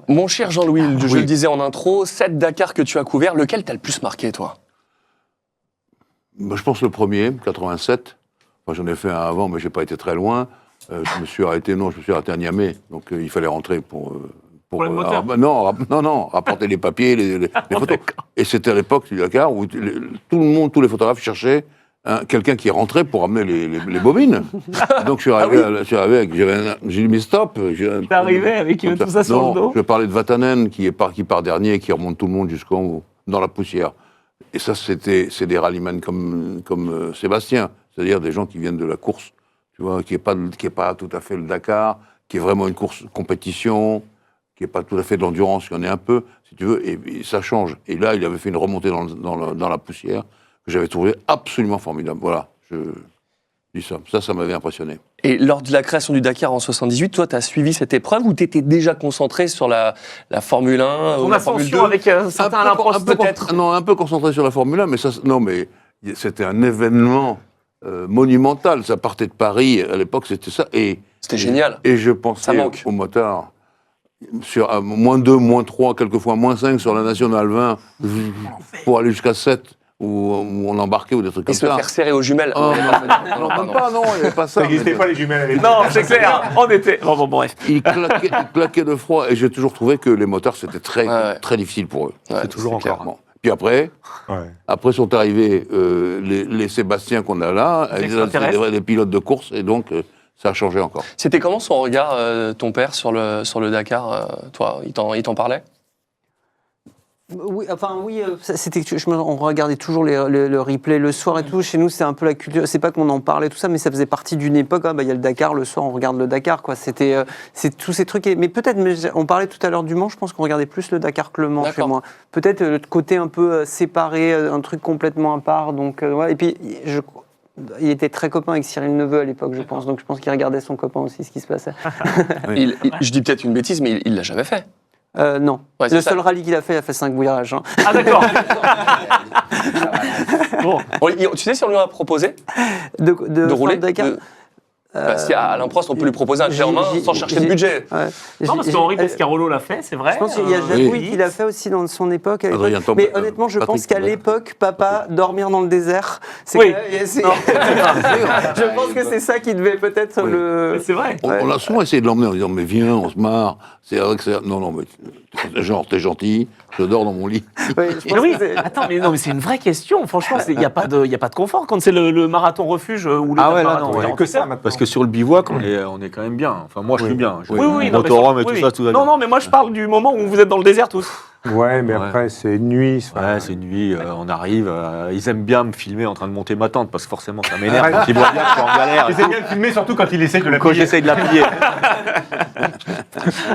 Mon cher Jean-Louis, je Oui. le disais en intro, 7 Dakar que tu as couvert, lequel t'as le plus marqué, toi? Bah, je pense le premier, 87. Moi, j'en ai fait un avant, mais j'ai pas été très loin. Je me suis arrêté à Niamey. Donc, il fallait rentrer pour Pour le moteur. non, rapporter les papiers, les photos. Et c'était à l'époque du Dakar où tout le monde, tous les photographes cherchaient quelqu'un qui rentrait pour amener les bobines. Donc, je suis arrivé, j'ai dit, mais stop. T'es arrivé avec Comme tout ça sur non, le dos. je parlais de Vatanen qui part dernier et qui remonte tout le monde dans la poussière. Et ça, c'est des rallymen comme Sébastien, c'est-à-dire des gens qui viennent de la course, tu vois, qui est pas tout à fait le Dakar, qui est vraiment une course compétition, qui est pas tout à fait de l'endurance, il y en a un peu, si tu veux, et ça change. Et là, il avait fait une remontée dans la poussière que j'avais trouvé absolument formidable. Voilà, je dis ça. Ça m'avait impressionné. Et lors de la création du Dakar en 78, toi, tu as suivi cette épreuve ou tu étais déjà concentré sur la Formule 1 ou Ton la Formule 2 ascension avec certains Alain Prost, peut-être. Non, un peu concentré sur la Formule 1, mais mais c'était un événement monumental. Ça partait de Paris, à l'époque, c'était ça. C'était génial. Et je Ça pensais manque. au motard, sur -2, -3, quelquefois -5 sur la Nationale 20, pour aller jusqu'à 7, où on embarquait ou des trucs Et comme se ça. faire serrer aux jumelles. Oh, non, même pas, non, il n'y avait pas ça. Ça n'existait mais- pas les jumelles à l'époque. Non, c'est clair. On était. Bon, bref. Il claquait de froid, et j'ai toujours trouvé que les motards, c'était Ouais. très difficile pour eux. Ouais, c'est toujours clair. encore. Bon. Puis après sont arrivés les Sébastien qu'on a là, Les extraterrestres. les pilotes de course, et donc ça a changé encore. C'était comment son regard, ton père, sur le Dakar toi, il t'en parlait? Oui, on regardait toujours le replay le soir et tout. Chez nous, c'est un peu la culture. C'est pas qu'on en parlait tout ça, mais ça faisait partie d'une époque. Il y a le Dakar le soir, on regarde le Dakar, quoi. C'est tous ces trucs. Mais peut-être, on parlait tout à l'heure du Mans. Je pense qu'on regardait plus le Dakar que le Mans chez D'accord. moi. Peut-être le côté un peu séparé, un truc complètement à part. Donc, ouais. Et puis, il était très copain avec Cyril Neveu à l'époque, je pense. Donc, je pense qu'il regardait son copain aussi, ce qui se passait. Je dis peut-être une bêtise, mais il l'a jamais fait. Non. Ouais, c'est Le ça. seul rallye qu'il a fait 5 virages. Hein. Ah, d'accord. Bon. Tu sais si on lui a proposé De de rouler faire le Dakar. Parce qu'à Alain Prost, on peut lui proposer un clé en main sans chercher de budget. Ouais. Non, parce qu'Henri Pescarolo l'a fait, c'est vrai. Je pense qu'il y a Jacouille qui l'a fait aussi dans son époque. à l'époque. Adrien Tombe, Mais honnêtement, je Patrick pense qu'à Tombe. l'époque, papa, dormir dans le désert, c'est Oui. Non. Je pense que c'est ça qui devait peut-être Oui. le... C'est vrai. On a souvent essayé de l'emmener en disant, mais viens, on se marre. C'est vrai que c'est... Non, mais t'es gentil, je dors dans mon lit. Oui, je Mais pense oui, que c'est- attends, mais non, mais c'est une vraie question. Franchement, il n'y a pas de confort quand c'est le marathon refuge ou le Ah ouais, là, marathon. non, Il n'y a que ça maintenant. Parce que sur le bivouac, on est quand même bien. Enfin, moi, je suis bien. Oui, non, mais Motorhome et tout oui. ça, tout va Non, bien. non, mais moi, je parle du moment où vous êtes dans le désert tous. Ouais, mais Ouais. après, c'est une nuit. Ouais, c'est une nuit, on arrive, ils aiment bien me filmer en train de monter ma tente, parce que forcément ça m'énerve, quand ils voient bien que je suis en galère, Ils aiment bien le filmer, surtout quand il essaie de la quand plier. j'essaye de la plier.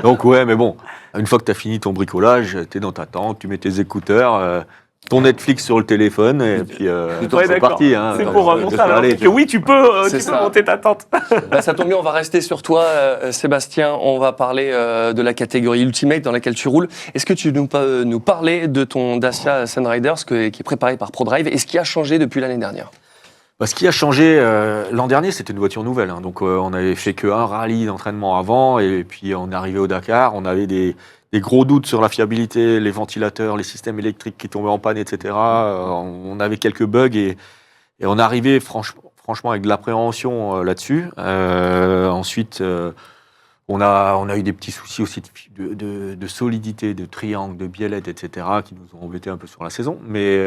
Donc ouais, mais bon, une fois que tu as fini ton bricolage, tu es dans ta tente, tu mets tes écouteurs, ton Netflix sur le téléphone, et puis Ouais, c'est d'accord. parti. Hein. C'est pour monter à Allez, l'heure. Que oui, tu peux C'est ça. monter ta tente. Bah, ça tombe bien, on va rester sur toi, Sébastien. On va parler de la catégorie Ultimate dans laquelle tu roules. Est-ce que tu peux nous parler de ton Dacia Sunriders qui est préparé par ProDrive et ce qui a changé depuis l'année dernière? Bah, ce qui a changé l'an dernier, c'était une voiture nouvelle. Hein. Donc, on avait fait qu'un rallye d'entraînement avant, et puis on est arrivé au Dakar. On avait des gros doutes sur la fiabilité, les ventilateurs, les systèmes électriques qui tombaient en panne, etc. On avait quelques bugs, et on est arrivé franchement avec de l'appréhension là-dessus. Ensuite, on a eu des petits soucis aussi de solidité, de triangle, de biellette, etc., qui nous ont embêtés un peu sur la saison. Mais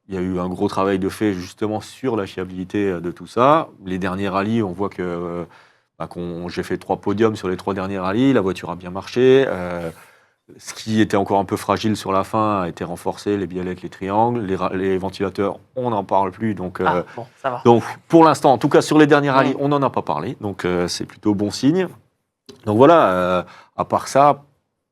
il y a eu un gros travail de fait justement sur la fiabilité de tout ça. Les derniers rallyes, on voit que j'ai fait 3 podiums sur les 3 derniers rallyes. La voiture a bien marché. Ce qui était encore un peu fragile sur la fin a été renforcé, les biellettes, les triangles, les ventilateurs, on n'en parle plus. Donc, Bon, ça va. donc pour l'instant, en tout cas sur les derniers rallyes, on n'en a pas parlé. Donc c'est plutôt bon signe. Donc voilà, à part ça,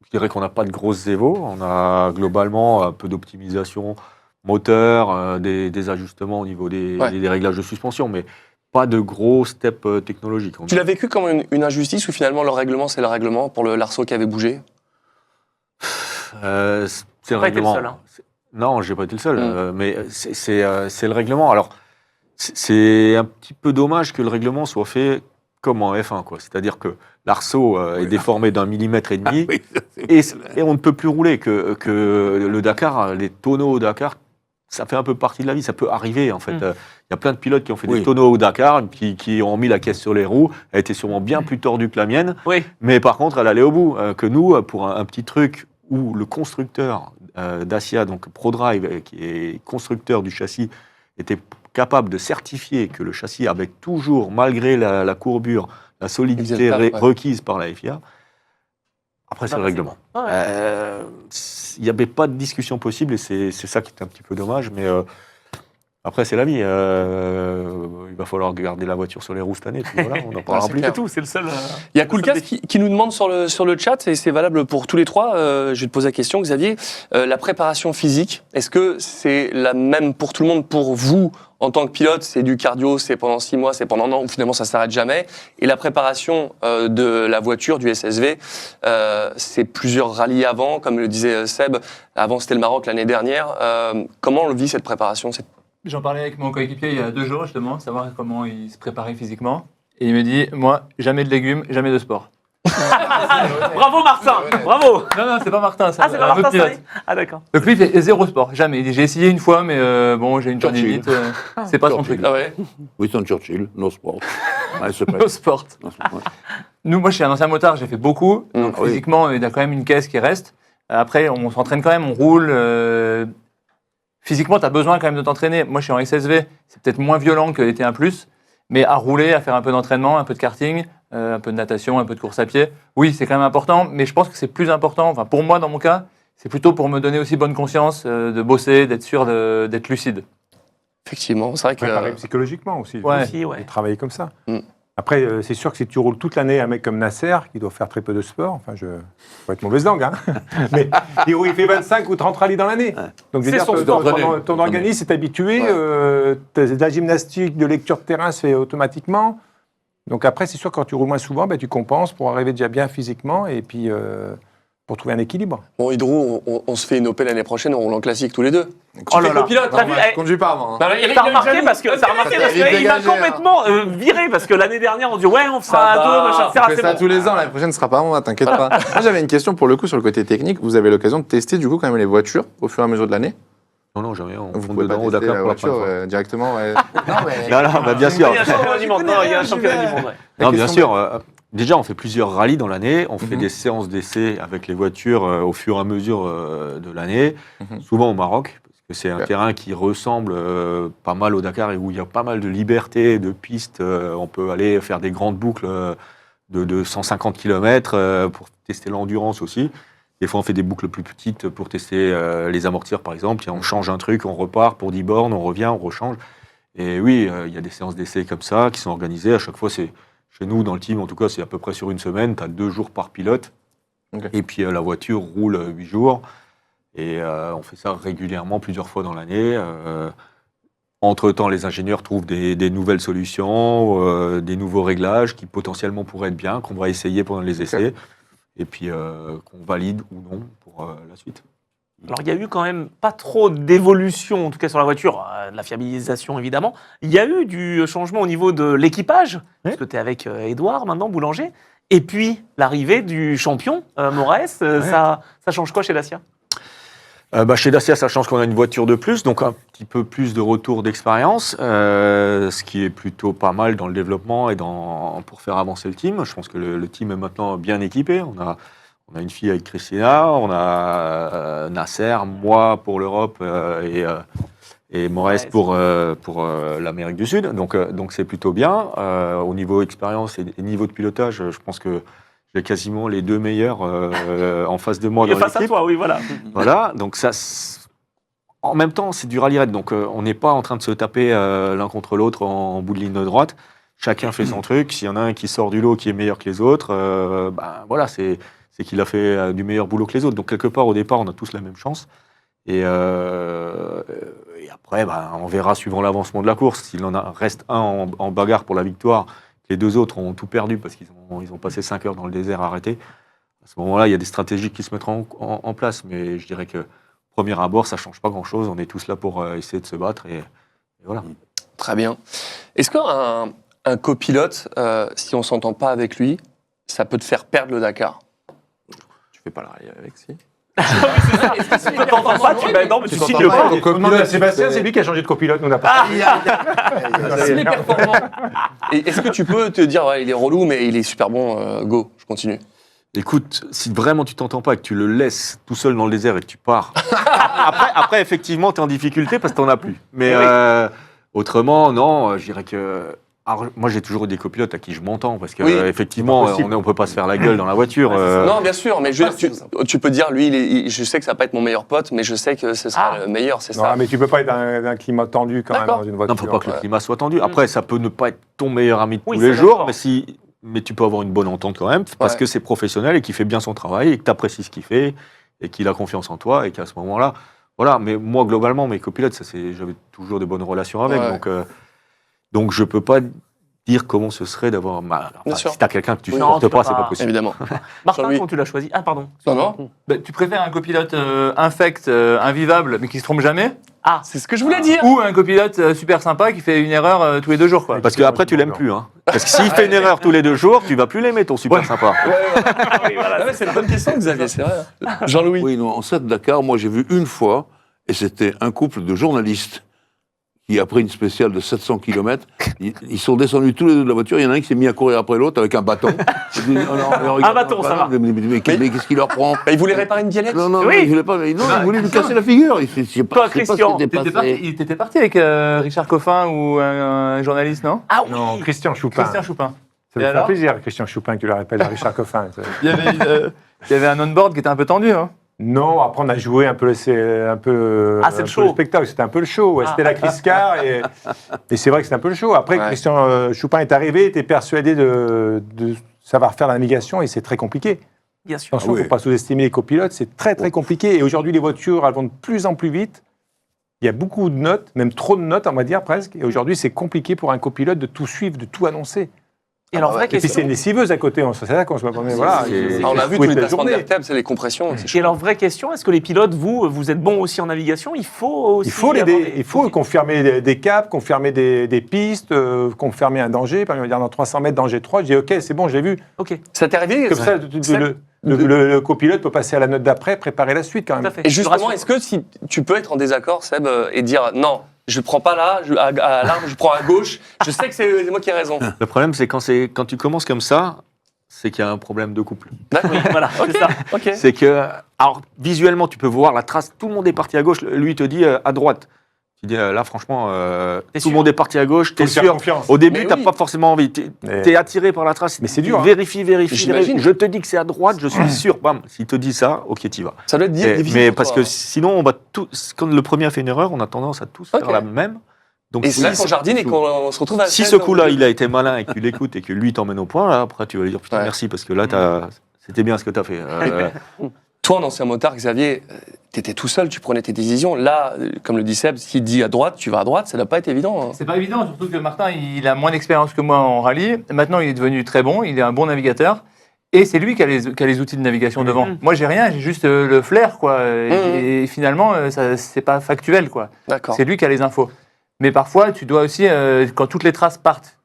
je dirais qu'on n'a pas de grosses évos. On a globalement un peu d'optimisation moteur, des ajustements au niveau des réglages de suspension, mais pas de gros step technologiques. Tu l'as vécu comme une injustice ou finalement le règlement, c'est le règlement pour l'Arceau qui avait bougé? C'est le pas été le règlement. seul, hein. Non, j'ai pas été le seul, mais c'est le règlement. Alors, c'est un petit peu dommage que le règlement soit fait comme en F1, quoi. C'est-à-dire que l'arceau est déformé d'1,5 millimètre Oui, et on ne peut plus rouler que le Dakar, les tonneaux au Dakar, ça fait un peu partie de la vie, ça peut arriver en fait. Il y a plein de pilotes qui ont fait des tonneaux au Dakar, qui ont mis la caisse sur les roues, elle était sûrement bien plus tordue que la mienne, Oui. mais par contre elle allait au bout. Que nous, pour un petit truc où le constructeur Dacia, donc ProDrive, qui est constructeur du châssis, était capable de certifier que le châssis avait toujours, malgré la courbure, la solidité requise par la FIA. Après, c'est le règlement. Il n'y avait pas de discussion possible et c'est ça qui est un petit peu dommage. Mais après, c'est la vie. Il va falloir garder la voiture sur les roues cette année. Puis voilà, on en parlera plus. C'est tout, c'est le seul. Il y a Coolcast qui nous demande sur le chat, et c'est valable pour tous les trois, je vais te poser la question, Xavier, la préparation physique, est-ce que c'est la même pour tout le monde, pour vous en tant que pilote, c'est du cardio, c'est pendant 6 mois, c'est pendant un an, ou finalement ça s'arrête jamais, et la préparation de la voiture, du SSV, c'est plusieurs rallyes avant, comme le disait Seb, avant c'était le Maroc l'année dernière, comment on le vit cette préparation? J'en parlais avec mon coéquipier il y a 2 jours, justement, savoir comment il se préparait physiquement. Et il me dit, moi, jamais de légumes, jamais de sport. Bravo Martin, bravo. Non, c'est pas Martin, c'est Ah, c'est pas un autre Martin, pilote. ça. Ah, d'accord. Donc lui, il fait 0 sport, jamais. Il dit, j'ai essayé une fois, mais bon, j'ai une tendinite, c'est pas son truc. Ah ouais. Winston Churchill, no sport. Ouais, c'est No sport. No sport, ouais. Nous, moi, je suis un ancien motard, j'ai fait beaucoup. Donc Ah oui. physiquement, il y a quand même une caisse qui reste. Après, on s'entraîne quand même, on roule. Physiquement, tu as besoin quand même de t'entraîner. Moi, je suis en SSV, c'est peut-être moins violent que les T1+, mais à rouler, à faire un peu d'entraînement, un peu de karting, un peu de natation, un peu de course à pied, oui, c'est quand même important, mais je pense que c'est plus important, enfin pour moi dans mon cas, c'est plutôt pour me donner aussi bonne conscience de bosser, d'être sûr d'être lucide. Effectivement, c'est vrai que... Préparer psychologiquement aussi. Ouais. Aussi, ouais. Et travailler comme ça. Mm. Après, c'est sûr que si tu roules toute l'année un mec comme Nasser, qui doit faire très peu de sport, enfin, je faut être mauvaise langue, hein, mais il fait 25 ou 30 rallyes dans l'année. Donc, je veux C'est dire, son sport. ton organisme est habitué, de la gymnastique, de lecture de terrain se fait automatiquement. Donc après, c'est sûr, quand tu roules moins souvent, ben, tu compenses pour arriver déjà bien physiquement et puis pour trouver un équilibre. Bon, Hydro, on se fait une OP l'année prochaine, on roule en classique tous les deux. Oh là là. Pilote, T'as vu, Je conduis pas avant. Hein. T'as remarqué parce qu'il m'a complètement viré parce que l'année dernière on dit ouais on fera Ça un va. deux machin, On fait c'est ça bon. tous les ans, l'année prochaine ne sera pas moi, t'inquiète pas. Moi j'avais une question pour le coup sur le côté technique. Vous avez l'occasion de tester du coup quand même les voitures au fur et à mesure de l'année. Non, jamais. On Vous fonde pouvez pas dedans au tester Dakar la pour la voiture première fois. directement. Ouais. Non, bah, bien sûr. Il y a un championnat du monde. Non, il y a un championnat du monde. Ouais. Non, bien question sûr. Déjà, on fait plusieurs rallyes dans l'année. On fait Mhm. des séances d'essai avec les voitures au fur et à mesure de l'année, Mhm. souvent au Maroc, parce que c'est un Ouais. terrain qui ressemble pas mal au Dakar et où il y a pas mal de liberté, de pistes. On peut aller faire des grandes boucles de 150 km pour tester l'endurance aussi. Des fois, on fait des boucles plus petites pour tester les amortisseurs, par exemple. Et on change un truc, on repart pour 10 bornes, on revient, on rechange. Et oui, il y a des séances d'essai comme ça qui sont organisées. À chaque fois, c'est chez nous, dans le team, en tout cas, c'est à peu près sur une semaine. Tu as 2 jours par pilote. Ok. Et puis, la voiture roule 8 jours. Et on fait ça régulièrement, plusieurs fois dans l'année. Entre-temps, les ingénieurs trouvent des nouvelles solutions, des nouveaux réglages qui potentiellement pourraient être bien, qu'on va essayer pendant les essais. Et puis, qu'on valide ou non pour la suite. Alors il y a eu quand même pas trop d'évolution en tout cas sur la voiture, de la fiabilisation évidemment. Il y a eu du changement au niveau de l'équipage, parce que tu es avec Edouard maintenant, Boulanger. Et puis l'arrivée du champion, Moraes, ça change quoi chez Dacia? Chez Dacia, ça change qu'on a une voiture de plus, donc un petit peu plus de retour d'expérience, ce qui est plutôt pas mal dans le développement et pour faire avancer le team. Je pense que le team est maintenant bien équipé. On a une fille avec Christina, on a Nasser, moi pour l'Europe et Moraes pour l'Amérique du Sud. Donc c'est plutôt bien. Au niveau expérience et niveau de pilotage, je pense que j'ai quasiment les 2 meilleurs en face de moi Et dans face à l'équipe. toi, oui, voilà. Voilà, donc ça, en même temps, c'est du rallye raid, donc on n'est pas en train de se taper l'un contre l'autre en bout de ligne de droite. Chacun fait son truc. S'il y en a un qui sort du lot qui est meilleur que les autres, voilà, c'est qu'il a fait du meilleur boulot que les autres. Donc quelque part, au départ, on a tous la même chance. Et Et après, on verra suivant l'avancement de la course. S'il reste un en bagarre pour la victoire, les deux autres ont tout perdu parce qu'ils ont passé 5 heures dans le désert arrêtés. À ce moment-là, il y a des stratégies qui se mettront en place. Mais je dirais que, premier abord, ça ne change pas grand-chose. On est tous là pour essayer de se battre. Et voilà. Très bien. Est-ce qu'un copilote, si on ne s'entend pas avec lui, ça peut te faire perdre le Dakar? Tu fais pas le rallye avec, si. Tu t'entends pas, tu signes pas. On demande à Sébastien, c'est lui qui a changé de copilote, nous on n'a pas. S'il est performant. Et est-ce que tu peux te dire, ouais, il est relou, mais il est super bon, go, je continue? Écoute, si vraiment tu t'entends pas et que tu le laisses tout seul dans le désert et que tu pars, après effectivement, tu es en difficulté parce que tu n'en as plus. Mais autrement, non, je dirais que... Alors, moi, j'ai toujours eu des copilotes à qui je m'entends parce qu'effectivement, on ne peut pas se faire la gueule dans la voiture. Non, bien sûr, mais tu peux dire, lui, je sais que ça va pas être mon meilleur pote, mais je sais que ce sera le meilleur, c'est ça? Non, mais tu peux pas être dans un climat tendu quand même dans une voiture. Non, il ne faut pas que le climat soit tendu. Après, ça peut ne pas être ton meilleur ami de tous les jours, mais tu peux avoir une bonne entente quand même parce que c'est professionnel et qu'il fait bien son travail et que tu apprécies ce qu'il fait et qu'il a confiance en toi et qu'à ce moment-là, voilà. Mais moi, globalement, mes copilotes, j'avais toujours de bonnes relations avec. Donc, je ne peux pas dire comment ce serait d'avoir... si tu as quelqu'un que tu ne supportes pas, c'est pas possible. Évidemment. Martin, quand tu l'as choisi... Ah, pardon. Non. Tu préfères un copilote infect, invivable, mais qui se trompe jamais, Ah, c'est ce que je voulais dire. ou un copilote super sympa qui fait une erreur tous les 2 jours, quoi. Parce qu'après, tu l'aimes plus. Hein. Parce que s'il fait une erreur tous les 2 jours, tu vas plus l'aimer, ton super sympa. C'est une bonne question, Xavier, c'est vrai. Jean-Louis. Oui, non, en cette Dakar, moi j'ai vu une fois, et c'était un couple de journalistes qui, après une spéciale de 700 km, ils sont descendus tous les deux de la voiture. Il y en a un qui s'est mis à courir après l'autre avec un bâton. Un bâton, ça va. Mais qu'est-ce qu'il leur prend? Il voulait réparer une biellette? Non, Oui. il voulait pas. Il voulait lui casser la figure. Toi, Christian, T'étais parti avec Richard Coffin ou un journaliste, non? Ah oui. Non, Christian Choupin. Christian Choupin. Ça me fait plaisir, Christian Choupin, que tu le rappelles à Richard Coffin. Il y avait un on-board qui était un peu tendu, hein. Non, après on a joué un peu c'est le show. le spectacle, c'était un peu le show, c'était la crise car et c'est vrai que c'était un peu le show. Après, Christian Choupin est arrivé, était persuadé de savoir faire la navigation et c'est très compliqué. Bien sûr. Attention, il ne faut pas sous-estimer les copilotes, c'est très très compliqué. Et aujourd'hui, les voitures, elles vont de plus en plus vite. Il y a beaucoup de notes, même trop de notes, on va dire presque. Et aujourd'hui, c'est compliqué pour un copilote de tout suivre, de tout annoncer. Et alors, vraie Et puis question. c'est une lessiveuse à côté, c'est là qu'on se met. Voilà. On l'a vu tous les placements de vertèbres, c'est les compressions. Et alors, vraie question, est-ce que les pilotes, vous êtes bons aussi en navigation? Il faut aussi... Il faut confirmer des caps, confirmer des pistes, confirmer un danger. Par exemple, dans 300 mètres, danger 3, je dis OK, c'est bon, je l'ai vu. Ok. Ça t'est arrivé? Comme ça, le copilote peut passer à la note d'après, préparer la suite quand même. Tout à fait. Et justement, est-ce que si tu peux être en désaccord, Seb, et dire non, je ne prends pas là, à l'arbre, je prends à gauche, je sais que c'est moi qui ai raison. Le problème, c'est quand tu commences comme ça, c'est qu'il y a un problème de couple. D'accord. Voilà, c'est ça. Ok. C'est que, alors, visuellement, tu peux voir la trace, tout le monde est parti à gauche, lui, il te dit à droite. Tu dis, là, franchement, tout le monde est parti à gauche, t'es Faut faire sûr. confiance. Au début, Mais t'as oui. pas forcément envie. T'es attiré par la trace. Mais c'est dur, hein. Vérifie. J'imagine. Je te dis que c'est à droite, je suis sûr. Bam, s'il te dit ça, ok, t'y vas. Ça doit être difficile. Mais pour parce toi. que sinon, on va tous, quand le premier a fait une erreur, on a tendance à tous Ok. faire la même. Donc, Et c'est là qu'on jardine et qu'on se retrouve à... si ce coup-là, il a été malin et que tu l'écoutes et que lui t'emmène au point, là, après, tu vas lui dire putain, Ouais. merci, parce que là, c'était bien ce que t'as fait. Toi, en ancien motard, Xavier, t'étais tout seul, tu prenais tes décisions. Là, comme le dit Seb, s'il dit à droite, tu vas à droite, ça doit pas être évident. Hein. C'est pas évident, surtout que Martin, il a moins d'expérience que moi en rallye. Maintenant, il est devenu très bon, il est un bon navigateur. Et c'est lui qui a les outils de navigation devant. Moi, j'ai rien, j'ai juste le flair, quoi. Et finalement, c'est pas factuel, quoi. D'accord. C'est lui qui a les infos. Mais parfois, tu dois aussi, quand toutes les traces partent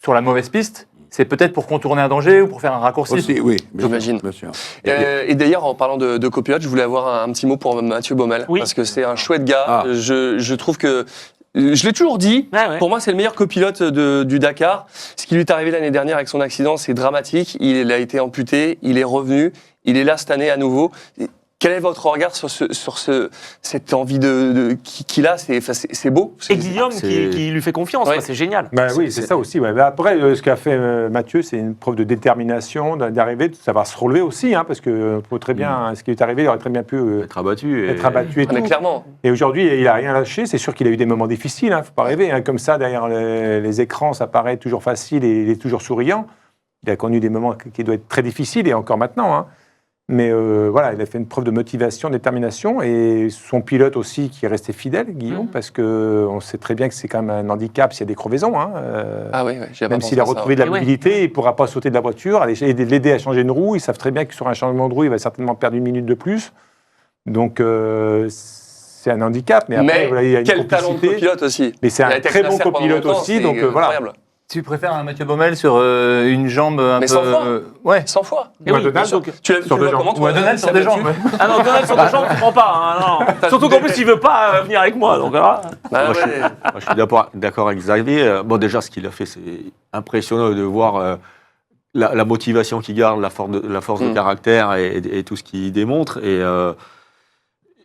sur la mauvaise piste, c'est peut-être pour contourner un danger ou pour faire un raccourci. Aussi, oui, J'imagine. Bien sûr. Et d'ailleurs, en parlant de copilote, je voulais avoir un petit mot pour Mathieu Baumel, Oui. parce que c'est un chouette gars. Ah. Je trouve que... Je l'ai toujours dit, Ouais. pour moi c'est le meilleur copilote du Dakar. Ce qui lui est arrivé l'année dernière avec son accident, c'est dramatique. Il a été amputé, il est revenu, il est là cette année à nouveau. Quel est votre regard sur cette envie qu'il a? C'est beau. Et Guillaume qui lui fait confiance, Ouais. quoi, c'est génial. Ben oui, c'est ça aussi. Ouais. Ben après, ce qu'a fait Mathieu, c'est une preuve de détermination, d'arriver, de savoir se relever aussi, hein, parce que faut très bien, ce qui est arrivé, il aurait très bien pu Être abattu. être abattu et Ah, mais tout. clairement. Et aujourd'hui, il n'a rien lâché. C'est sûr qu'il a eu des moments difficiles, hein, faut pas rêver. Hein. Comme ça, derrière les écrans, ça paraît toujours facile et il est toujours souriant. Il a connu des moments qui doivent être très difficiles et encore maintenant. Hein. Mais voilà, il a fait une preuve de motivation, de détermination, et son pilote aussi qui est resté fidèle, Guillaume, parce qu'on sait très bien que c'est quand même un handicap s'il y a des crevaisons. Hein, Ah oui, j'ai pas même pensé s'il a à ça, retrouvé de la Et ouais. mobilité, il ne pourra pas sauter de la voiture, aller l'aider à changer une roue. Ils savent très bien que sur un changement de roue, il va certainement perdre 1 minute de plus. Donc c'est un handicap, mais après, Mais voilà, il y a une quel talent de complicité. copilote aussi. Mais c'est Il a un été très avec bon Nasser pendant copilote longtemps, aussi, c'est donc voilà. incroyable. Tu préfères un Mathieu Baumel sur une jambe un Mais peu. 100 fois. Ouais. 100 fois. Et Ou un oui, Donald, bien sûr. donc, Tu sur le deux vois comment, jambes. toi, Ou un Donald sur ça des battu jambes. Ouais. Ah non, Donald sur des jambes, je comprends pas. Hein, non. Surtout qu'en plus, il veut pas venir avec moi. Donc, Bah Moi, ouais. Moi, je suis d'accord avec Xavier. Bon, déjà, ce qu'il a fait, c'est impressionnant de voir la motivation qu'il garde, la force de caractère et tout ce qu'il démontre.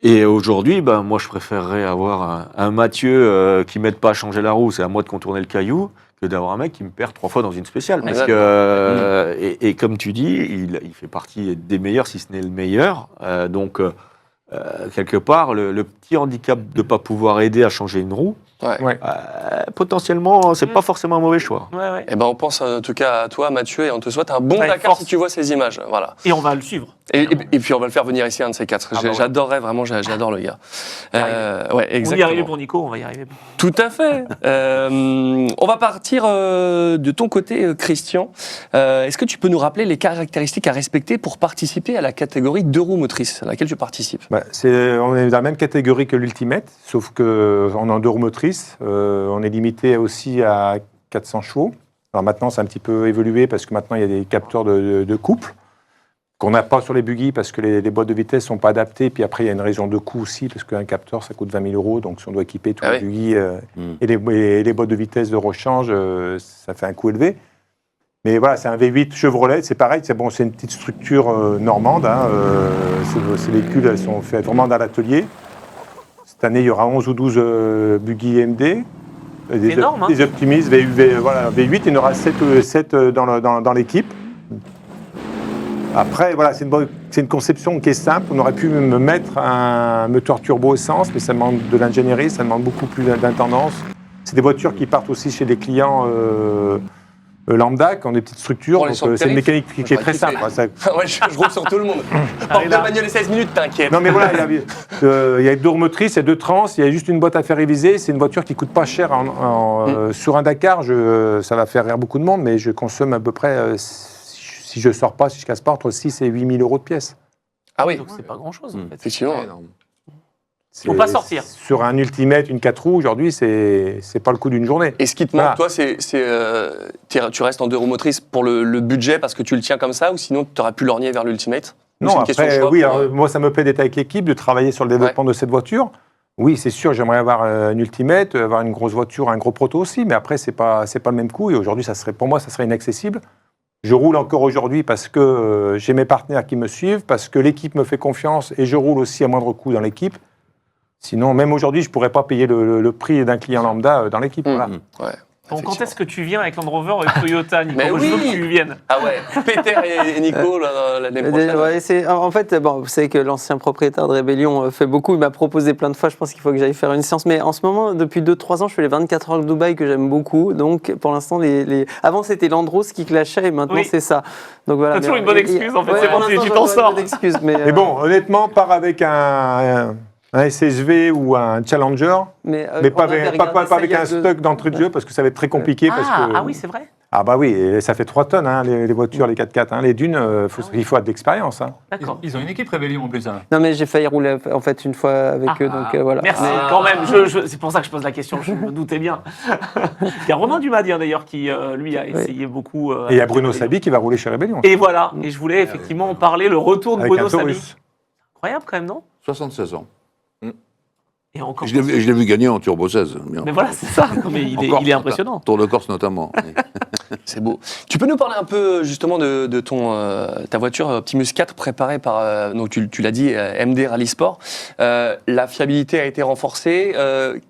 Et aujourd'hui, ben, moi, je préférerais avoir un Mathieu qui ne m'aide pas à changer la roue, c'est à moi de contourner le caillou, que d'avoir un mec qui me perd 3 fois dans une spéciale. Parce que, et comme tu dis, il fait partie des meilleurs, si ce n'est le meilleur. Donc, quelque part, le petit handicap de ne pas pouvoir aider à changer une roue, Ouais. potentiellement, c'est pas forcément un mauvais choix. ouais, ouais. Eh ben, on pense en tout cas à toi, Mathieu, et on te souhaite un bon Ouais, Dakar force. si tu vois ces images. Voilà. Et on va le suivre. Et puis on va le faire venir ici, un de ces quatre. Ah bah ouais. J'adorerais vraiment, j'adore le gars. Ouais, On y est exactement. arrivé pour Nico, on va y arriver. Tout à fait. On va partir de ton côté, Christian. Est-ce que tu peux nous rappeler les caractéristiques à respecter pour participer à la catégorie 2 roues motrices à laquelle tu participes? Bah, on est dans la même catégorie que l'Ultimate, sauf qu'on est en 2 roues motrices. On est limité aussi à 400 chevaux. Alors maintenant, c'est un petit peu évolué parce que maintenant, il y a des capteurs de couple qu'on n'a pas sur les buggy parce que les boîtes de vitesse ne sont pas adaptées. Puis après, il y a une raison de coût aussi parce qu'un capteur, ça coûte 20 000 €. Donc si on doit équiper tous les buggy et les boîtes de vitesse de rechange, ça fait un coût élevé. Mais voilà, c'est un V8 Chevrolet, c'est pareil, c'est une petite structure normande. Hein, ces véhicules, elles sont faites vraiment dans l'atelier. Cette année, il y aura 11 ou 12 buggy EMD. Des énorme, hein. Des Optimis, voilà, V8, il y en aura 7 dans l'équipe. Après, voilà, c'est une conception qui est simple. On aurait pu me mettre un moteur turbo essence, mais ça demande de l'ingénierie, ça demande beaucoup plus d'intendance. C'est des voitures qui partent aussi chez des clients lambda, qui ont des petites structures. Pour les Donc, sur le c'est une périph'. mécanique qui est très simple. Ça- Ouais, je roule sur tout le monde. Porte de bagnole et 16 minutes, t'inquiète. Non mais voilà, il y a 2 roues motrices, il y a 2 trans, il y a juste une boîte à faire réviser. C'est une voiture qui coûte pas cher. Sur un Dakar, ça va faire rire beaucoup de monde, mais je consomme à peu près, si je sors pas, si je casse pas, entre 6 et 8 000 € de pièces. Ah oui, Donc c'est pas grand-chose. En fait. effectivement. Faut pas sortir. Sur un Ultimate, une 4 roues, aujourd'hui, c'est pas le coût d'une journée. Et ce qui te Voilà. manque, toi, tu restes en 2 roues motrices pour le budget parce que tu le tiens comme ça, ou sinon tu aurais pu lorgner vers l'Ultimate? Ou c'est Non, une question de après, choix oui, pour, alors, moi, ça me plaît d'être avec l'équipe, de travailler sur le développement de cette voiture. Oui, c'est sûr, j'aimerais avoir une Ultimate, avoir une grosse voiture, un gros proto aussi, mais après, c'est pas le même coût. Et aujourd'hui, pour moi, ça serait inaccessible. Je roule encore aujourd'hui parce que j'ai mes partenaires qui me suivent, parce que l'équipe me fait confiance et je roule aussi à moindre coût dans l'équipe. Sinon, même aujourd'hui, je ne pourrais pas payer le prix d'un client lambda dans l'équipe. Voilà. Ouais. Donc quand est-ce que tu viens avec Land Rover et Toyota, Nico? Mais Moi, je veux oui. que tu viennes. Ah ouais, Peter et Nico l'année prochaine. Ouais, en fait, bon, vous savez que l'ancien propriétaire de Rébellion fait beaucoup. Il m'a proposé plein de fois. Je pense qu'il faut que j'aille faire une séance. Mais en ce moment, depuis 2-3 ans, je fais les 24 heures de Dubaï que j'aime beaucoup. Donc, pour l'instant, avant c'était Landros qui clashait et maintenant Oui. c'est ça. Donc voilà. T'as toujours mais- une bonne excuse, en fait. Ouais, C'est pour bon, l'instant, tu j'ai t'en pas sors. d'excuse, mais bon, honnêtement, part avec un SSV ou un Challenger, mais pas avec un stock d'entrée de jeu parce que ça va être très compliqué. Parce que, Ah oui, c'est vrai. Ah bah oui, et ça fait 3 tonnes, hein, les voitures, les 4x4. Hein, les dunes, il faut avoir de l'expérience. Hein. D'accord. Ils ont une équipe Rébellion en plus. Hein. Non, mais j'ai failli rouler en fait une fois avec eux, donc voilà. Merci, Mais- quand même. C'est pour ça que je pose la question, je me doutais bien. Il y a Romain Dumadier d'ailleurs qui, lui, a essayé beaucoup. Et il y a Bruno Sabi qui va rouler chez Rébellion. Et voilà, et je voulais effectivement en parler, le retour de Avec Bruno un Sabi. Taurus. Incroyable quand même, non? 76 ans. Et encore. Je l'ai vu gagner en Turbo 16. Mais voilà, c'est ça. Non, mais En Corse, il est impressionnant. Tour de Corse notamment. C'est beau. Tu peux nous parler un peu justement de ta voiture Optimus 4 préparée par, donc tu l'as dit, MD Rally Sport. La fiabilité a été renforcée.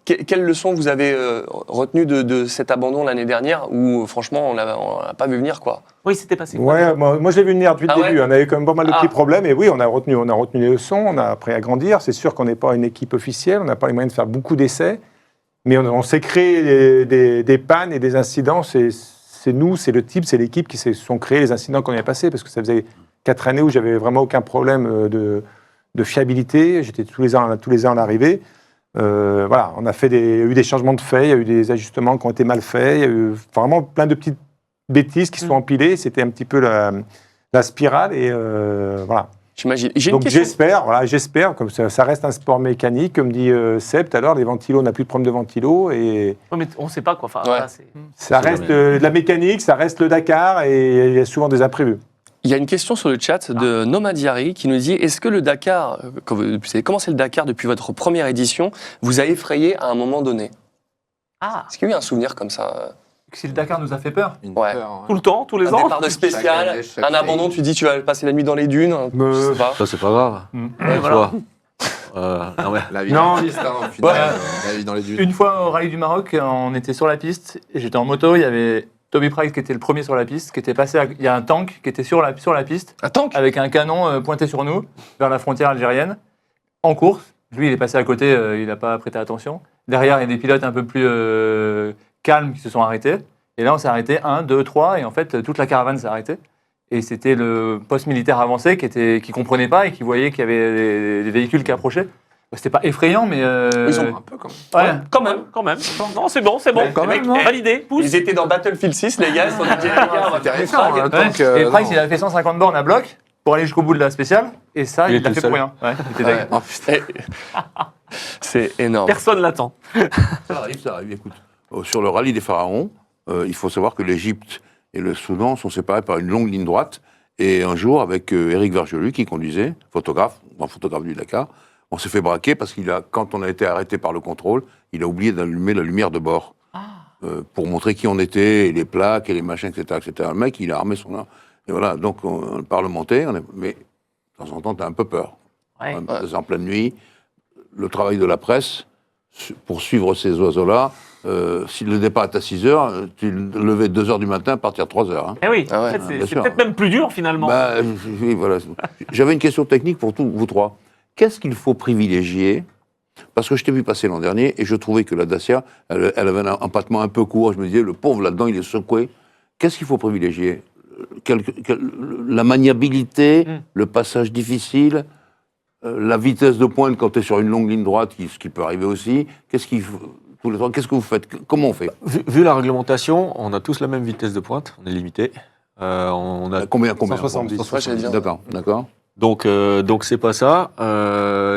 Quelles leçons vous avez retenues de cet abandon l'année dernière où franchement on l'a pas vu venir quoi? Oui, c'était passé. Ouais, moi je l'ai vu venir depuis le Ah ouais début. On avait quand même pas mal de Ah. petits problèmes. Et oui, on a retenu les leçons, on a appris à grandir. C'est sûr qu'on n'est pas une équipe officielle, on n'a pas les moyens de faire beaucoup d'essais. Mais on s'est créé des pannes et des incidents. C'est nous, c'est le type, c'est l'équipe qui se sont créés les incidents qu'on avait passés. Parce que ça faisait 4 années où j'avais vraiment aucun problème de fiabilité. J'étais tous les ans à l'arrivée. Voilà, on a fait il y a eu des changements de fait, il y a eu des ajustements qui ont été mal faits, il y a eu vraiment plein de petites bêtises qui sont empilées. C'était un petit peu la spirale et voilà. J'imagine. J'ai une Donc question. j'espère, comme ça reste un sport mécanique, comme dit Seb tout à l'heure, les ventilos, on n'a plus de problème de ventilos et Ouais, mais on ne sait pas quoi. Enfin, Ouais. voilà, ça reste de la mécanique, ça reste le Dakar et il y a souvent des imprévus. Il y a une question sur le chat de Nomadiari qui nous dit est-ce que le Dakar, quand vous avez commencé le Dakar depuis votre première édition, vous a effrayé à un moment donné? Ah, Est-ce qu'il y a eu un souvenir comme ça? Si le Dakar nous a fait peur. Une Ouais. peur, hein. tout le temps, tous les Un ans. départ de spécial, Chaque année, chaque un abandon, tu dis tu vas passer la nuit dans les dunes, je sais pas. Ça, c'est pas grave. Ouais, voilà. Non, mais La vie Non. dans la piste, hein, au final, la vie dans les dunes. Une fois au Rallye du Maroc, on était sur la piste et j'étais en moto. Il y avait Toby Price qui était le premier sur la piste, qui était passé. Il y a un tank qui était sur la piste Un tank? avec un canon pointé sur nous vers la frontière algérienne en course. Lui, il est passé à côté, il n'a pas prêté attention. Derrière, il y a des pilotes un peu plus calmes qui se sont arrêtés. Et là, on s'est arrêté 1, 2, 3 et en fait, toute la caravane s'est arrêtée. Et c'était le poste militaire avancé qui comprenait pas et qui voyait qu'il y avait des véhicules qui approchaient. C'était pas effrayant, mais Ils ont Un peu comme ça. ouais. Quand même, quand même. Non, c'est bon, c'est bon. Ouais, quand Les mecs, même, non validé, pousse. Ils étaient dans Battlefield 6, les gars, ils se sont dit, les gars, on va faire une frag. hein, Ouais. donc, Et Price, non. il avait fait 150 bornes à bloc pour aller jusqu'au bout de la spéciale. Et ça, Il il l'a était fait seul. pour rien. Ouais, il était Ouais. dingue. Oh, putain. C'est énorme. Personne l'attend. Ça arrive, écoute. Sur le rallye des pharaons, il faut savoir que l'Égypte et le Soudan sont séparés par une longue ligne droite. Et un jour, avec Éric Vergelu, qui conduisait, photographe, grand photographe du Dakar, on s'est fait braquer parce quand on a été arrêté par le contrôle, il a oublié d'allumer la lumière de bord. Pour montrer qui on était, et les plaques, et les machins, etc., etc. Le mec, il a armé son arme. Et voilà, donc on parlementait, mais de temps en temps, t'as un peu peur. Ouais. C'est en pleine nuit. Le travail de la presse, pour suivre ces oiseaux-là, si le départ est à 6 heures, tu le levais 2 heures du matin, partir 3 heures. Hein. Eh oui, Ah ouais, en fait, bien c'est sûr. peut-être même plus dur finalement. Bah, oui, voilà. J'avais une question technique pour vous trois. Qu'est-ce qu'il faut privilégier? Parce que je t'ai vu passer l'an dernier et je trouvais que la Dacia, elle avait un empattement un peu court. Je me disais, le pauvre là-dedans, il est secoué. Qu'est-ce qu'il faut privilégier? La maniabilité, le passage difficile, la vitesse de pointe quand tu es sur une longue ligne droite, ce qui peut arriver aussi. Qu'est-ce que vous faites? Comment on fait? vu la réglementation, on a tous la même vitesse de pointe, on est limité. On a Combien 170. Ouais, j'allais dire. D'accord. Donc c'est pas ça.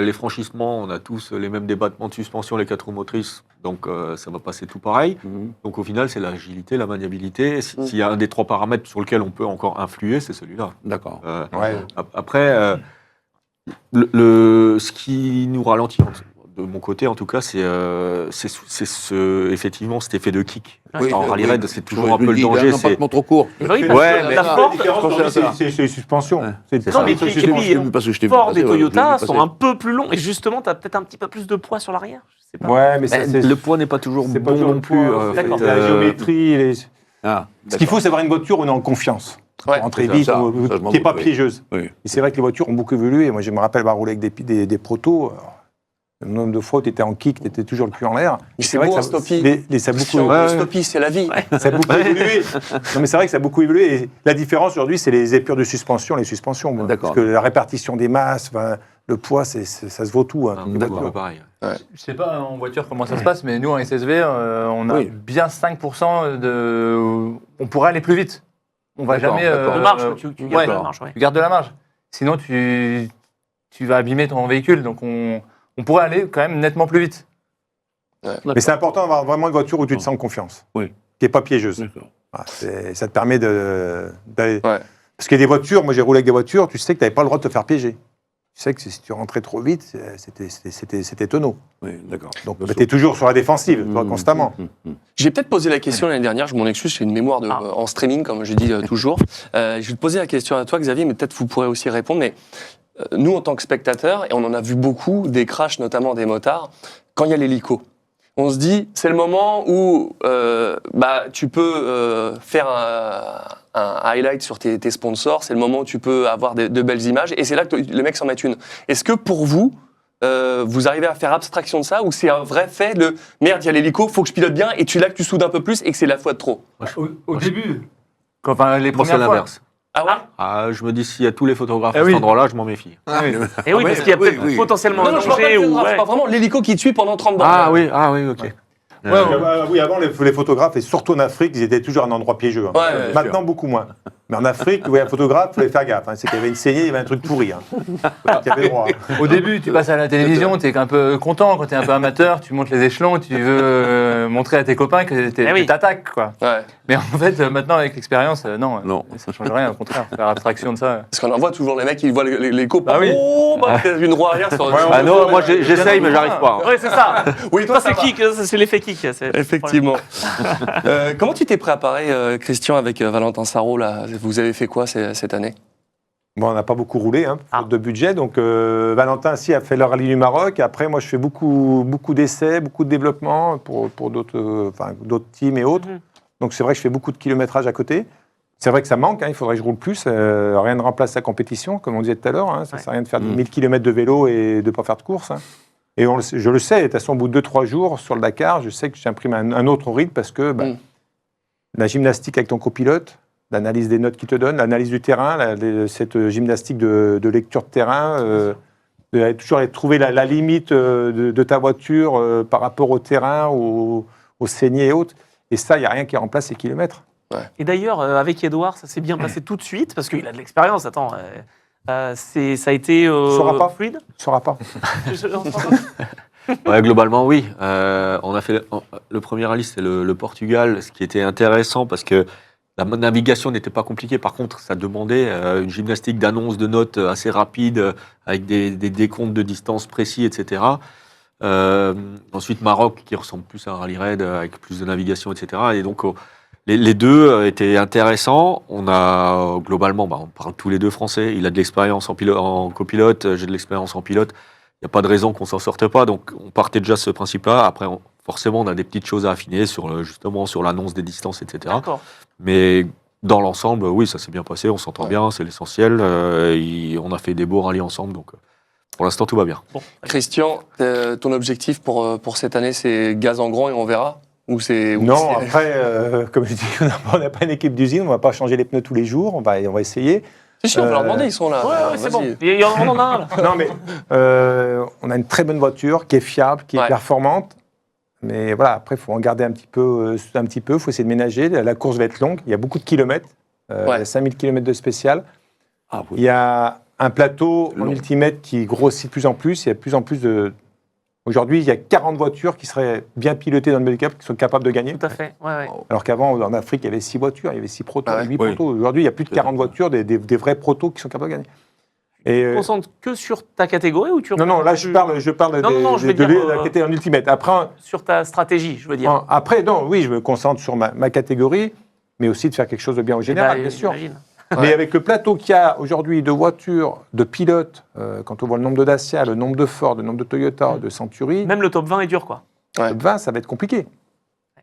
Les franchissements, on a tous les mêmes débattements de suspension, les 4 roues motrices, donc ça va passer tout pareil. Donc au final, c'est l'agilité, la maniabilité. S'il y a un des 3 paramètres sur lequel on peut encore influer, c'est celui-là. D'accord. Ouais. Après, ce qui nous ralentit, de mon côté en tout cas, c'est effectivement cet effet de kick. En rallye raid, c'est toujours un peu le danger. Un empattement trop court. Oui, Ouais, parce que mais- la Ford, C'est les suspensions. Ouais. C'est C'est Non, ça. mais Ça, qui- je l'ai qui- vu, Parce que je t'ai vu Ford passer, et ouais, je l'ai Toyota vu sont passer. un peu plus longs et justement, tu as peut-être un petit peu plus de poids sur l'arrière. Je sais pas. Ouais, mais ça, c'est Le poids n'est pas toujours c'est bon pas toujours non plus. le poids, D'accord. c'est la géométrie. Ah, Ce qu'il faut, c'est avoir une voiture où on est en confiance. Ouais, Pour rentrer c'est ça, vite, ça, qui je m'en n'est pas doute, oui. piégeuse. Oui. Et c'est vrai que les voitures ont beaucoup évolué. Moi, je me rappelle avoir roulé avec des protos. Le nombre de fois où tu étais en kick, tu étais toujours le cul en l'air. Mais Et c'est vrai beau, que un stoppie. ça a beaucoup, Christian, Ouais, le ouais. stoppie, c'est la vie. ça a beaucoup évolué. Non, mais c'est vrai que ça a beaucoup évolué. Et la différence aujourd'hui, c'est les épures de suspension, les suspensions. moi. D'accord. Parce que la répartition des masses, le poids, ça se vaut tout. hein. Un peu pareil. Je sais pas en voiture comment ça se passe, mais nous en SSV, on a Oui. bien 5% de. On pourrait aller plus vite. On va D'accord, jamais. d'accord. De marge, tu gardes ouais. de la marge. Ouais. Tu gardes de la marge. Sinon, tu vas abîmer ton véhicule. Donc, on pourrait aller quand même nettement plus vite. Mais c'est important d'avoir vraiment une voiture où tu te sens en confiance. Oui. Qui n'est pas piégeuse. D'accord. Voilà, ça te permet d'aller. Ouais. Parce qu'il y a des voitures, moi j'ai roulé avec des voitures, tu sais que tu n'avais pas le droit de te faire piéger. Tu sais que si tu rentrais trop vite, c'était tonneau. Oui, d'accord. Donc tu es toujours sur la défensive, toi, constamment. J'ai peut-être posé la question l'année dernière, je m'en excuse, j'ai une mémoire en streaming, comme je dis toujours. Je vais te poser la question à toi, Xavier, mais peut-être vous pourrez aussi répondre. Mais nous, en tant que spectateurs, et on en a vu beaucoup, des crashs, notamment des motards, quand il y a l'hélico. On se dit, c'est le moment où tu peux faire un highlight sur tes sponsors, c'est le moment où tu peux avoir de belles images, et c'est là que les mecs s'en mettent une. Est-ce que pour vous, vous arrivez à faire abstraction de ça, ou c'est un vrai fait, merde, il y a l'hélico, faut que je pilote bien, et là que tu soudes un peu plus, et que c'est la fois de trop? Au début, enfin, les Moi, c'est premières fois. l'inverse. Ah ouais. Je me dis, s'il y a tous les photographes Ah à oui. cet endroit-là, je m'en méfie. Et oui, parce qu'il y a oui, peut-être oui. potentiellement un Non, je parle pas danger. de ou, photographe, je ouais. parle vraiment l'hélico qui te suit pendant 30 bornes. Ok. Oui, avant, les photographes, et surtout en Afrique, ils étaient toujours à un endroit piégeux. Hein. Ouais, bien Maintenant, beaucoup moins. Mais en Afrique, un photographe, il fallait faire gaffe. Hein. C'est qu'il y avait une saignée, il y avait un truc pourri. Hein. Il y avait le droit. Hein. Au début, tu passes à la télévision, tu es un peu content. Quand tu es un peu amateur, tu montes les échelons, tu veux montrer à tes copains que tu Eh oui. t'attaques. Quoi. Ouais. Mais en fait, maintenant, avec l'expérience, non, Non. ça ne change rien. Au contraire, faire abstraction de ça. Parce qu'on en voit toujours les mecs, ils voient les copains. Ah oui. Oh, bah, une roue arrière sur. Ah non, moi j'essaye, mais j'arrive pas. Ouais, c'est ça. Oui, toi, Ça, c'est va. kick, ça, c'est l'effet kick. c'est- Effectivement. Comment tu t'es préparé, Christian, avec Valentin Sarrault là? Vous avez fait quoi cette année? Bon, on n'a pas beaucoup roulé, hein, Ah. faute de budget. Donc, Valentin, si, a fait le rallye du Maroc. Après, moi, je fais beaucoup d'essais, beaucoup de développement pour d'autres teams et autres. Mhm. Donc, c'est vrai que je fais beaucoup de kilométrage à côté. C'est vrai que ça manque, hein, il faudrait que je roule plus. Rien ne remplace la compétition, comme on disait tout à l'heure. Hein, ça ne sert à rien de faire 1000 km de vélo et de ne pas faire de course. Hein. Et je le sais, de toute façon, au bout de 2-3 jours sur le Dakar, je sais que j'imprime un autre rythme parce que la gymnastique avec ton copilote, l'analyse des notes qu'il te donne, l'analyse du terrain, cette gymnastique de lecture de terrain, de toujours aller trouver la limite de ta voiture par rapport au terrain, au saigné et autres. Et ça, il n'y a rien qui remplace ces kilomètres. Et d'ailleurs, avec Edouard, ça s'est bien passé tout de suite parce qu'il a de l'expérience. Attends, ça a été Saura pas. fluide. Tu ne sauras pas. Ouais, globalement, oui. On a fait le premier rallye, c'était le Portugal, ce qui était intéressant parce que la navigation n'était pas compliquée. Par contre, ça demandait une gymnastique d'annonce de notes assez rapide, avec des décomptes de distance précis, etc. Ensuite, Maroc, qui ressemble plus à un rallye raid, avec plus de navigation, etc. Et donc, les deux étaient intéressants. On a, globalement, on parle tous les deux français. Il a de l'expérience en copilote, j'ai de l'expérience en pilote. Il n'y a pas de raison qu'on s'en sorte pas. Donc, on partait déjà de ce principe-là. Après, forcément, on a des petites choses à affiner justement sur l'annonce des distances, etc. D'accord. Mais dans l'ensemble, oui, ça s'est bien passé. On s'entend bien, c'est l'essentiel. On a fait des beaux rallyes ensemble. Donc, pour l'instant, tout va bien. Bon. Christian, ton objectif pour cette année, c'est gaz en grand et on verra? Ou c'est Non, après, comme je dis, on n'a pas une équipe d'usine, on ne va pas changer les pneus tous les jours, on va essayer. C'est sûr, on va leur demander, ils sont là. Ouais, c'est bon. Vas-y. On en a un, là. Non, mais on a une très bonne voiture qui est fiable, qui est Ouais. performante. Mais voilà, après, il faut en garder un petit peu. Il faut essayer de ménager. La course va être longue. Il y a beaucoup de kilomètres. Il y a 5000 km de spécial. Ah, oui. Il y a un plateau en Long. ultimètre qui grossit de plus en plus. Il y a de plus en plus de. Aujourd'hui, il y a 40 voitures qui seraient bien pilotées dans le handicap, qui sont capables de gagner. Tout à fait. Ouais, ouais. Alors qu'avant, en Afrique, il y avait 6 voitures, il y avait 6 protos, Ah ouais. 8 Oui. protos. Aujourd'hui, il y a plus de 40 voitures, des vrais protos qui sont capables de gagner. Et, Tu te concentres que sur ta catégorie ou tu non, là, je parle Non, non, je veux de dire, la catégorie en ultimètre. Après, sur ta stratégie, je veux dire. oui, je me concentre sur ma catégorie, mais aussi de faire quelque chose de bien au général, Bah, bien sûr. j'imagine. Mais avec le plateau qu'il y a aujourd'hui de voitures, de pilotes, quand on voit le nombre de Dacia, le nombre de Ford, le nombre de Toyota, de Century, Même le top 20 est dur, quoi. top 20, ça va être compliqué.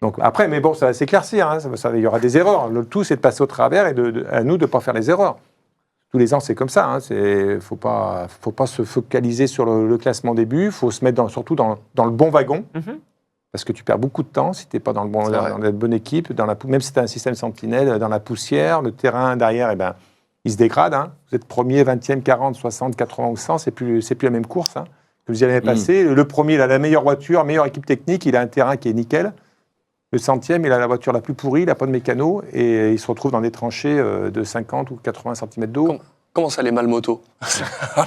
Donc après, mais bon, ça va s'éclaircir. Hein, il y aura des erreurs. Le tout, c'est de passer au travers et à nous de ne pas faire les erreurs. Tous les ans, c'est comme ça. Il faut pas se focaliser sur le classement début. Il faut se mettre surtout dans le bon wagon. Mhm. Parce que tu perds beaucoup de temps si tu n'es pas dans la bonne équipe, même si tu as un système sentinelle, dans la poussière, le terrain derrière, il se dégrade. Hein. Vous êtes premier, 20e, 40, 60, 80 ou 100, c'est plus la même course hein, que vous y avez passé. Le premier, il a la meilleure voiture, meilleure équipe technique, il a un terrain qui est nickel. Le 100e, il a la voiture la plus pourrie, il n'a pas de mécano, et il se retrouve dans des tranchées de 50 ou 80 cm d'eau. Comment ça, les malmotos?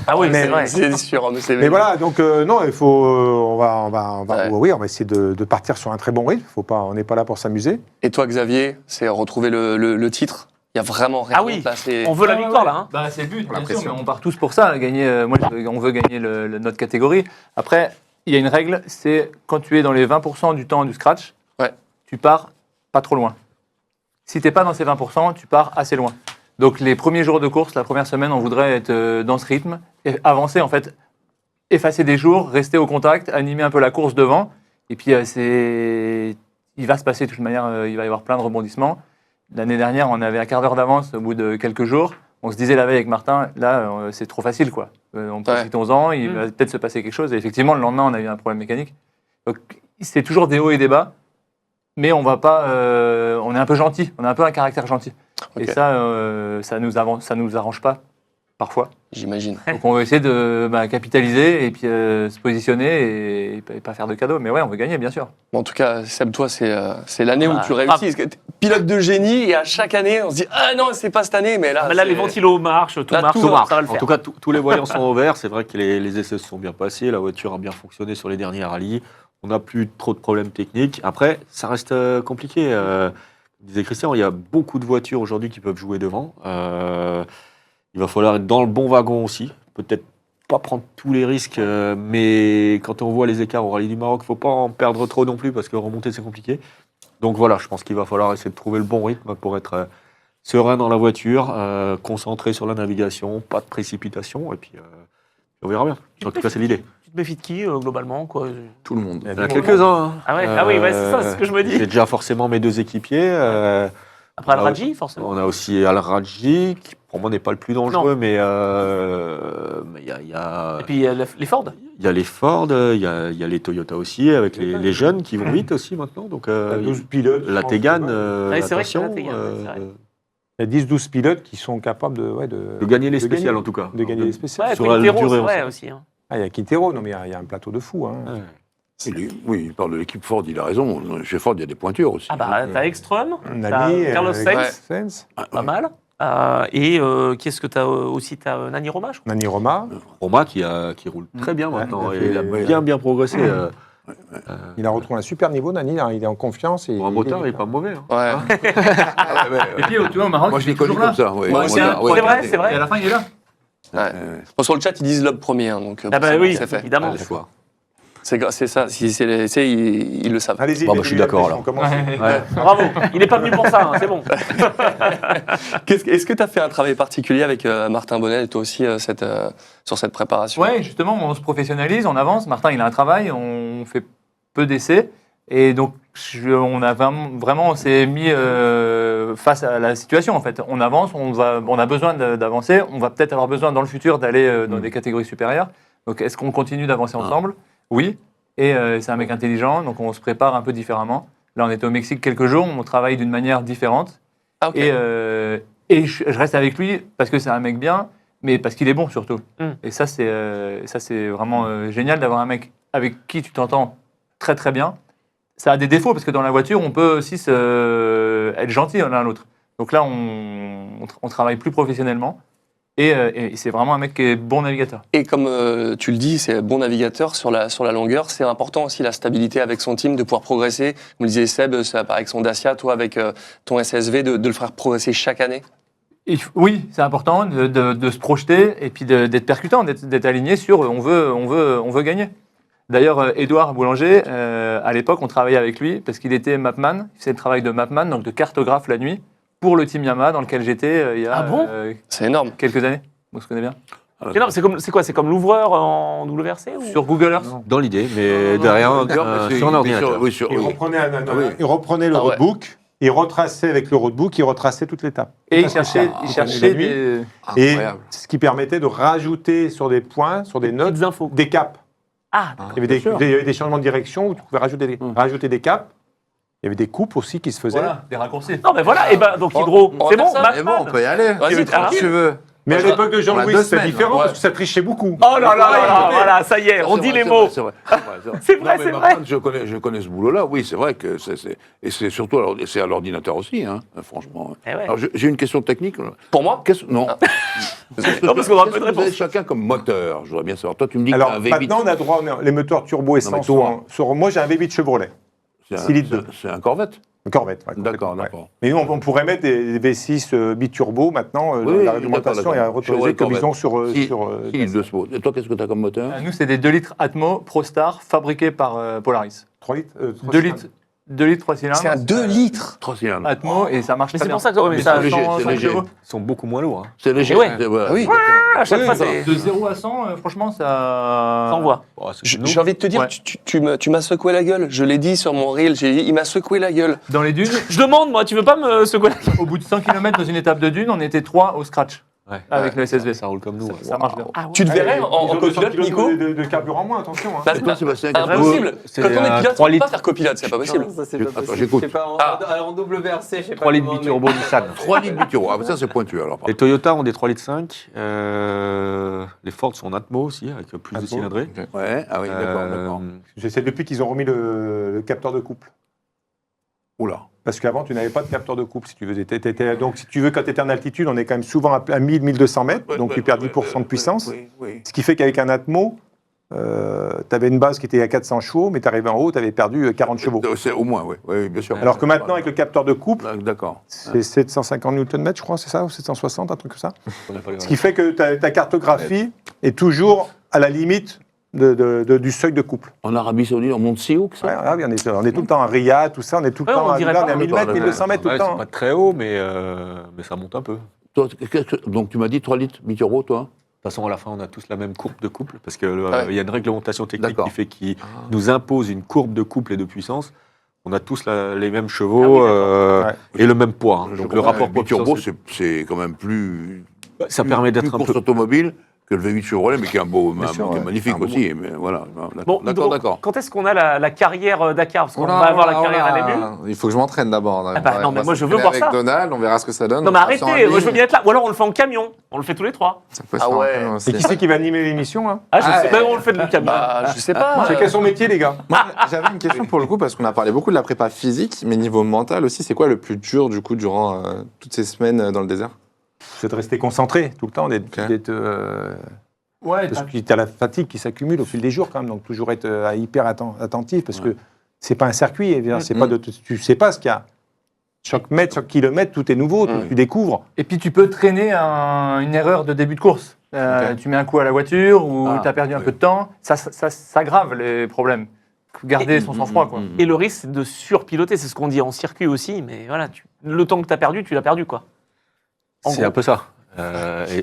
Ah oui, Mais- c'est vrai. C'est sûr, mais c'est. Mais voilà, donc non, il faut, on va Ouais. essayer de partir sur un très bon rythme. On n'est pas là pour s'amuser. Et toi, Xavier, c'est retrouver le titre? Il y a vraiment rien. Ah oui. Là, c'est- On veut la victoire, là. Hein. Bah, c'est le but, La bien sûr, pression. mais on part tous pour ça. Gagner, on veut gagner notre catégorie. Après, il y a une règle, c'est quand tu es dans les 20% du temps du scratch, Ouais. tu pars pas trop loin. Si tu n'es pas dans ces 20%, tu pars assez loin. Donc les premiers jours de course, la première semaine, on voudrait être dans ce rythme, et avancer en fait, effacer des jours, rester au contact, animer un peu la course devant. Et puis il va se passer de toute manière, il va y avoir plein de rebondissements. L'année dernière, on avait un quart d'heure d'avance au bout de quelques jours. On se disait la veille avec Martin, là, c'est trop facile, quoi. Profitons-en, il va peut-être se passer quelque chose. Et effectivement, le lendemain, on a eu un problème mécanique. Donc, c'est toujours des hauts et des bas. mais on va pas. On est un peu gentil, on a un peu un caractère gentil. Ok. Et ça nous arrange pas, parfois. J'imagine. Donc on va essayer de capitaliser et puis se positionner et pas faire de cadeaux. Mais ouais, on veut gagner, bien sûr. Bon, en tout cas, Seb, toi, c'est l'année où Bah, tu réussis. Parce que t'es pilote de génie et à chaque année, on se dit ah non, c'est pas cette année, mais là. Mais là, c'est- les ventilos marchent, tout Là, marche, tout marche. ça va le En faire. tout cas, tous les voyants sont au vert. C'est vrai que les essais se sont bien passés. La voiture a bien fonctionné sur les derniers rallyes. On n'a plus trop de problèmes techniques. Après, ça reste compliqué. Comme disait Christian, il y a beaucoup de voitures aujourd'hui qui peuvent jouer devant. Il va falloir être dans le bon wagon aussi. Peut-être pas prendre tous les risques, mais quand on voit les écarts au rallye du Maroc, il ne faut pas en perdre trop non plus parce que remonter, c'est compliqué. Donc voilà, je pense qu'il va falloir essayer de trouver le bon rythme pour être serein dans la voiture, concentré sur la navigation, pas de précipitation, et puis on verra bien. En tout cas, c'est l'idée. Tu te méfies de qui, globalement quoi Tout le monde. Il y en a quelques-uns. hein. Ah ouais, ah oui, ouais, c'est ça, c'est ce que je me dis. J'ai déjà forcément mes deux équipiers. Après Al-Raji, forcément. On a aussi Al-Raji, qui pour moi n'est pas le plus dangereux, mais il y a... Et puis les Ford. Il y a les Ford, il y a les Toyota aussi, avec les jeunes qui vont vite aussi maintenant. Donc, T'as 12 pilotes. la je pense, Tégane, Ouais, c'est vrai que attention, la Tégane, c'est vrai. Il y a 10-12 pilotes qui sont capables de gagner les spéciales en tout cas. De gagner les spéciales. Ouais, Sur la Quintero, durée, c'est on vrai sait. aussi. Hein. Ah, il y a Quintero, non mais il y a un plateau de fou. Hein. Ouais. Oui, il parle de l'équipe Ford, il a raison. Chez Ford, il y a des pointures aussi. Ah bah, t'as Ekström, Nani, t'as Carlos Sainz, Sainz, pas mal. Et qu'est-ce que t'as aussi? T'as Nani Roma, je crois. Nani Roma. Roma qui roule très bien Ouais, maintenant. il a fait- Il a ouais. bien progressé. Il a retrouvé un super niveau, Nani, là, il est en confiance. Et Pour un moteur, il n'est pas mauvais. hein. Ouais. Et puis, tu vois, au Maroc, Moi, je l'ai connu toujours comme ça. Ouais. Moi aussi, hein. Ouais, C'est vrai, ouais. c'est vrai. Et à la fin, il est là. Ouais. Bon, sur le chat, ils disent Lob premier, hein, donc. Ah bah oui, c'est fait. évidemment. D'accord. C'est ça. Si c'est ils le savent. Allez-y, Bon, bah, je suis d'accord, alors. on commence. Ouais. Bravo, il n'est pas venu pour ça, hein, c'est bon. Est-ce que tu as fait un travail particulier avec Martin Bonnet et toi aussi sur cette préparation? Ouais, justement, on se professionnalise, on avance. Martin, il a un travail, on fait peu d'essais. Et donc, on a vraiment on s'est mis face à la situation, en fait. On avance, on a besoin d'avancer. On va peut-être avoir besoin dans le futur d'aller dans des catégories supérieures. Donc, est-ce qu'on continue d'avancer ensemble? Oui. Et c'est un mec intelligent, donc on se prépare un peu différemment. Là, on était au Mexique quelques jours, on travaille d'une manière différente. Ah, ok. Et je reste avec lui parce que c'est un mec bien, mais parce qu'il est bon surtout. Et ça, c'est vraiment génial d'avoir un mec avec qui tu t'entends très très bien. Ça a des défauts parce que dans la voiture, on peut aussi être gentil l'un l'autre. Donc là, on travaille plus professionnellement. Et c'est vraiment un mec qui est bon navigateur. Et comme tu le dis, c'est bon navigateur sur la longueur. C'est important aussi la stabilité avec son team, de pouvoir progresser. Vous le disiez Seb, ça, avec son Dacia, toi avec ton SSV, de le faire progresser chaque année. Oui, c'est important de se projeter et puis d'être percutant, d'être aligné sur on veut gagner. D'ailleurs, Édouard Boulanger, à l'époque, on travaillait avec lui parce qu'il était mapman. Il faisait le travail de mapman, donc de cartographe la nuit, pour le team Yamaha dans lequel j'étais il y a Ah bon C'est énorme. quelques années. On se connaît bien. Mais non, c'est quoi? C'est comme l'ouvreur en WRC ou... Sur Google Earth. Dans l'idée, mais derrière, sur un ordinateur. Oui, sur, Il oui. reprenait le Ah ouais. roadbook, il retraçait avec le roadbook, il retraçait toute l'étape. Et il Parce que cherchait la nuit. des... Et Incroyable. ce qui permettait de rajouter sur des points, sur des notes, petites infos. des caps. Ah, Il y avait des changements de direction où tu pouvais rajouter des caps. Il y avait des coupes aussi qui se faisaient. Voilà, des raccourcis. non, mais voilà, et ben donc Hydro, on c'est va bon, faire ça, Mais bon, on peut y aller. Vas-y, Quand tu veux. Mais à l'époque de On a Jean-Louis, 2 c'était semaines, différent ouais. parce que ça trichait beaucoup. Oh là là là, voilà, ça y est, on dit les mots. C'est vrai. C'est vrai, Non, mais c'est par vrai. contre, je connais ce boulot-là. Oui, c'est vrai que et c'est surtout c'est à l'ordinateur aussi, hein, franchement. Eh ouais. Alors j'ai une question technique. Pour moi Non. Non, parce qu'on aura Qu'est-ce peu de que vous avez réponses. chacun comme moteur. Je voudrais bien savoir. Toi, tu me dis que Alors tu as un V8. maintenant, on a droit, les moteurs turbo essence. mais toi. Moi, j'ai un V8 Chevrolet, C'est un- 6 litres deux. C'est un Corvette. Corvette. Ouais, D'accord, complètement, ouais. d'accord. Mais nous, on pourrait mettre des V6 biturbo maintenant. Oui, la oui, réglementation est d'accord. autorisée Chevrolet comme ils ont Corvette. sur. Il de ce mot. Et toi, qu'est-ce que tu as comme moteur Nous, c'est des 2 litres Atmo ProStar fabriqués par Polaris. 3 litres. 2 litres, 2 litres 3 cylindres. C'est un 2 litres. 3 cylindres. Atmo et ça marche Mais très c'est bien. pour ça que mais Mais ça c'est léger, 100 c'est léger. chevaux. Ils sont beaucoup moins lourds. hein. C'est léger. Ouais. Voilà. Ah oui. à chaque Oui, fois, bah, c'est De 0 à 100, franchement, ça envoie. Oh, c'est J'ai envie de te dire, Ouais. tu m'as secoué la gueule. Je l'ai dit sur mon reel, j'ai dit, il m'a secoué la gueule. Dans les dunes, Je demande, moi, tu veux pas me secouer la gueule? au bout de 100 km dans une étape de dune, on était 3 au scratch. Ouais. avec le SSV. Ça roule comme nous. ouais. Ça marche bien. Ah ouais. Tu te verrais Ils en ont 200 copilote, kilos Nico de carburant moins, attention. Hein. Bah, Et toi, Sébastien, Impossible. C'est Quand on est un pilote, 3 on peut litres. pas faire copilote, c'est pas possible. Ça, c'est Je- pas attends, possible. j'écoute. Je sais pas, en WRC, je sais pas. 3 litres comment, mais- biturbo Nissan. 3 litres biturbo. Ah, ça, c'est pointu alors. Les Toyota ont des 3 litres 5. Les Ford sont en Atmo aussi, avec plus de Atmo. cylindrée. Ouais, ah oui, d'accord, d'accord. C'est depuis qu'ils ont remis le capteur de couple. Oula. Parce qu'avant, tu n'avais pas de capteur de couple, si tu veux. Donc, si tu veux, quand tu étais en altitude, on est quand même souvent à 1000, 1200 mètres, donc tu perds 10% de puissance. Oui, oui. Ce qui fait qu'avec un Atmo, tu avais une base qui était à 400 chevaux, mais tu arrivais en haut, tu avais perdu 40 chevaux. C'est au moins, oui, oui, bien sûr. Alors que maintenant, avec le capteur de couple, D'accord. c'est 750 Nm, je crois, c'est ça, ou 760, un truc comme ça. On n'a pas les Ce qui fait que ta cartographie est toujours à la limite du seuil de couple. En Arabie Saoudite, on monte si haut que ça Ouais, ah oui, on est tout le temps à Riyad, tout ça, on est tout le Ouais, temps on à, dirait là, on pas, est à 1000 mètres, 1200 mètres tout le Ouais, temps. c'est pas très haut, mais ça monte un peu. Toi, donc tu m'as dit 3 litres biturbo, toi De toute façon, à la fin, on a tous la même courbe de couple, parce qu'il Ouais. y a une réglementation technique D'accord. qui nous impose une courbe de couple et de puissance. On a tous les mêmes chevaux Ouais. et le même poids. hein. Je Donc le comprends, rapport mais biturbo, poids-puissance, c'est quand même plus. ça permet d'être plus un course peu. automobile que le V8 Chevrolet, mais qui est un beau, Bien sûr, qui est ouais. magnifique Un beau aussi. Mais voilà, Bon, d'accord, Hydro, d'accord. quand est-ce qu'on a la carrière Dakar? Parce qu'on Oh là, va avoir la oh là, carrière oh à là. l'ébut. Il faut que je m'entraîne d'abord. Ah bah, non, mais moi, je veux s'entraîner voir avec ça. Donald, on verra ce que ça donne. Non, mais on fera ça en arrêtez, moi je veux ligne. bien être là. Ou alors on le fait en camion. On le fait tous les trois. Ça peut se Ah faire en ouais. camion aussi. Et qui c'est qui va animer l'émission, là Ah, je Ah, sais, ouais. ben, on le fait de camion. Bah, je sais pas. C'est quel son métier, les gars Moi, j'avais une question pour le coup, parce qu'on a parlé beaucoup de la prépa physique, mais niveau mental aussi, c'est quoi le plus dur du coup durant toutes ces semaines dans le désert? C'est de rester concentré tout le temps, Ok. Ouais, parce que tu as la fatigue qui s'accumule au fil des jours, quand même, donc toujours être hyper attentif, parce que c'est pas un circuit, c'est pas tu sais pas ce qu'il y a. Chaque mètre, chaque kilomètre, tout est nouveau, tu découvres. Et puis tu peux traîner une erreur de début de course. Ok. Tu mets un coup à la voiture ou Ah, tu as perdu un peu de temps. Ça aggrave les problèmes. Faut garder son sang-froid, quoi. Et le risque, c'est de surpiloter. C'est ce qu'on dit en circuit aussi. Mais voilà, le temps que tu as perdu, tu l'as perdu, quoi. En C'est gros. un peu ça.